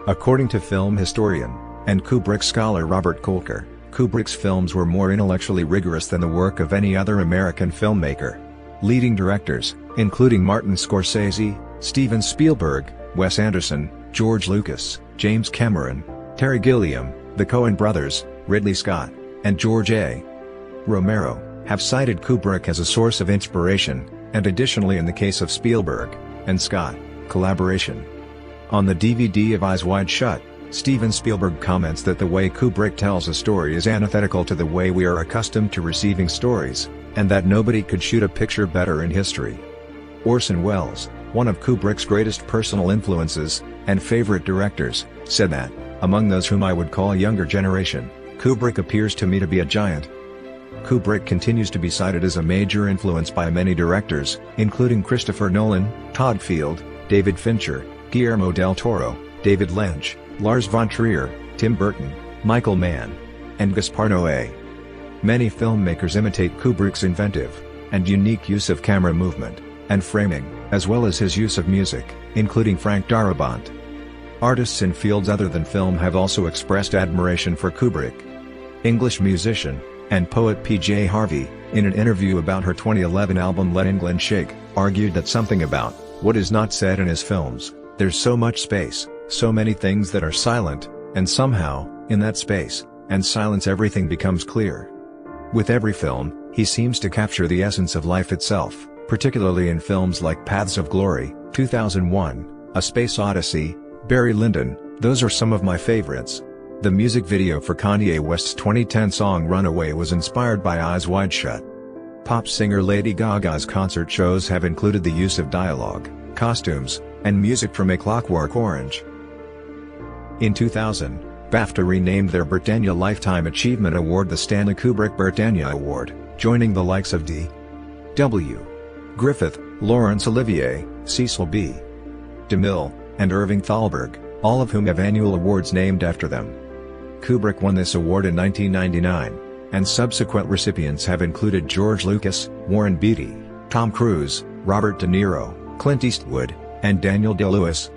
According to film historian and Kubrick scholar Robert Kolker, Kubrick's films were more intellectually rigorous than the work of any other American filmmaker. Leading directors, including Martin Scorsese, Steven Spielberg, Wes Anderson, George Lucas, James Cameron, Terry Gilliam, the Coen brothers, Ridley Scott, and George A. Romero, have cited Kubrick as a source of inspiration, and additionally in the case of Spielberg and Scott, collaboration. On the DVD of Eyes Wide Shut, Steven Spielberg comments that the way Kubrick tells a story is antithetical to the way we are accustomed to receiving stories, and that nobody could shoot a picture better in history. Orson Welles, one of Kubrick's greatest personal influences and favorite directors, said that, "Among those whom I would call younger generation, Kubrick appears to me to be a giant." Kubrick continues to be cited as a major influence by many directors, including Christopher Nolan, Todd Field, David Fincher, Guillermo del Toro, David Lynch, Lars von Trier, Tim Burton, Michael Mann, and Gaspar Noé. Many filmmakers imitate Kubrick's inventive and unique use of camera movement and framing, as well as his use of music, including Frank Darabont. Artists in fields other than film have also expressed admiration for Kubrick. English musician and poet P.J. Harvey, in an interview about her 2011 album Let England Shake, argued that something about what is not said in his films, there's so much space, so many things that are silent, and somehow, in that space and silence everything becomes clear. With every film, he seems to capture the essence of life itself, particularly in films like Paths of Glory, 2001, A Space Odyssey, Barry Lyndon. Those are some of my favorites. The music video for Kanye West's 2010 song Runaway was inspired by Eyes Wide Shut. Pop singer Lady Gaga's concert shows have included the use of dialogue, costumes, and music from A Clockwork Orange. In 2000, BAFTA renamed their Britannia Lifetime Achievement Award the Stanley Kubrick Britannia Award, joining the likes of D.W. Griffith, Laurence Olivier, Cecil B. DeMille, and Irving Thalberg, all of whom have annual awards named after them. Kubrick won this award in 1999, and subsequent recipients have included George Lucas, Warren Beatty, Tom Cruise, Robert De Niro, Clint Eastwood, and Daniel Day-Lewis.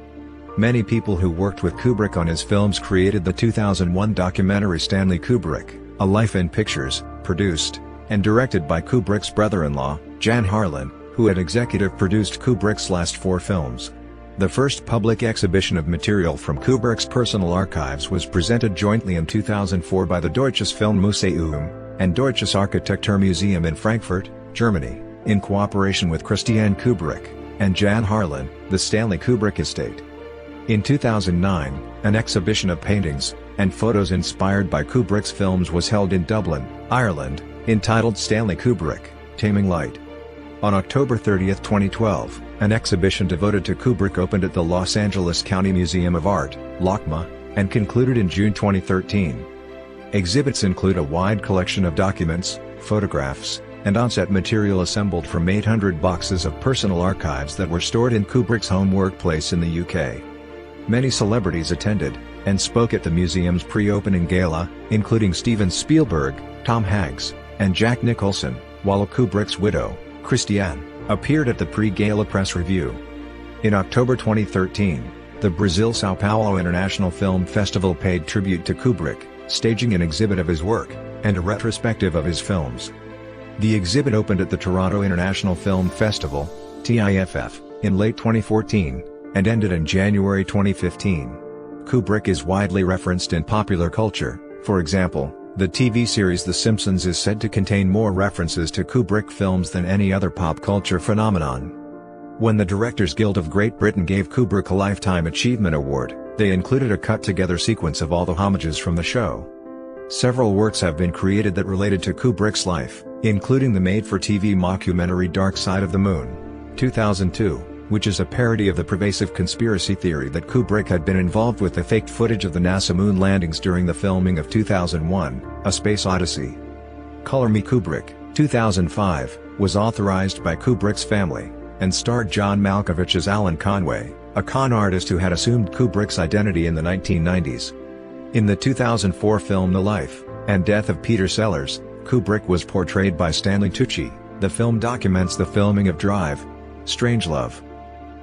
Many people who worked with Kubrick on his films created the 2001 documentary Stanley Kubrick, A Life in Pictures, produced and directed by Kubrick's brother-in-law, Jan Harlan, who had executive produced Kubrick's last 4 films. The first public exhibition of material from Kubrick's personal archives was presented jointly in 2004 by the Deutsches Filmmuseum and Deutsches Architekturmuseum in Frankfurt, Germany, in cooperation with Christiane Kubrick and Jan Harlan, the Stanley Kubrick estate. In 2009, an exhibition of paintings and photos inspired by Kubrick's films was held in Dublin, Ireland, entitled Stanley Kubrick, Taming Light. On October 30, 2012, an exhibition devoted to Kubrick opened at the Los Angeles County Museum of Art, LACMA, and concluded in June 2013. Exhibits include a wide collection of documents, photographs, and on-set material assembled from 800 boxes of personal archives that were stored in Kubrick's home workplace in the UK. Many celebrities attended, and spoke at the museum's pre-opening gala, including Steven Spielberg, Tom Hanks, and Jack Nicholson, while Kubrick's widow, Christiane, appeared at the pre-gala press review. In October 2013, the Brazil São Paulo International Film Festival paid tribute to Kubrick, staging an exhibit of his work, and a retrospective of his films. The exhibit opened at the Toronto International Film Festival, TIFF, in late 2014, and ended in January 2015. Kubrick is widely referenced in popular culture. For example, the TV series The Simpsons is said to contain more references to Kubrick films than any other pop culture phenomenon. When the Directors Guild of Great Britain gave Kubrick a Lifetime Achievement Award, they included a cut-together sequence of all the homages from the show. Several works have been created that related to Kubrick's life, including the made-for-TV mockumentary Dark Side of the Moon, 2002, which is a parody of the pervasive conspiracy theory that Kubrick had been involved with the faked footage of the NASA moon landings during the filming of 2001, A Space Odyssey. Color Me Kubrick, 2005, was authorized by Kubrick's family, and starred John Malkovich as Alan Conway, a con artist who had assumed Kubrick's identity in the 1990s. In the 2004 film The Life and Death of Peter Sellers, Kubrick was portrayed by Stanley Tucci. The film documents the filming of Drive, Strangelove.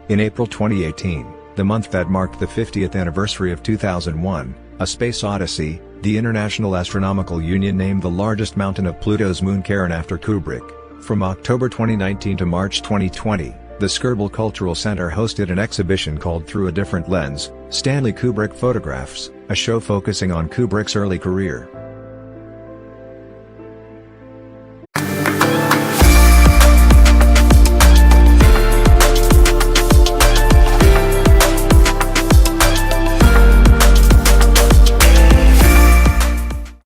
In April 2018, the month that marked the 50th anniversary of 2001, A Space Odyssey, the International Astronomical Union named the largest mountain of Pluto's moon Charon after Kubrick. From October 2019 to March 2020, the Skirball Cultural Center hosted an exhibition called Through a Different Lens, Stanley Kubrick Photographs, a show focusing on Kubrick's early career.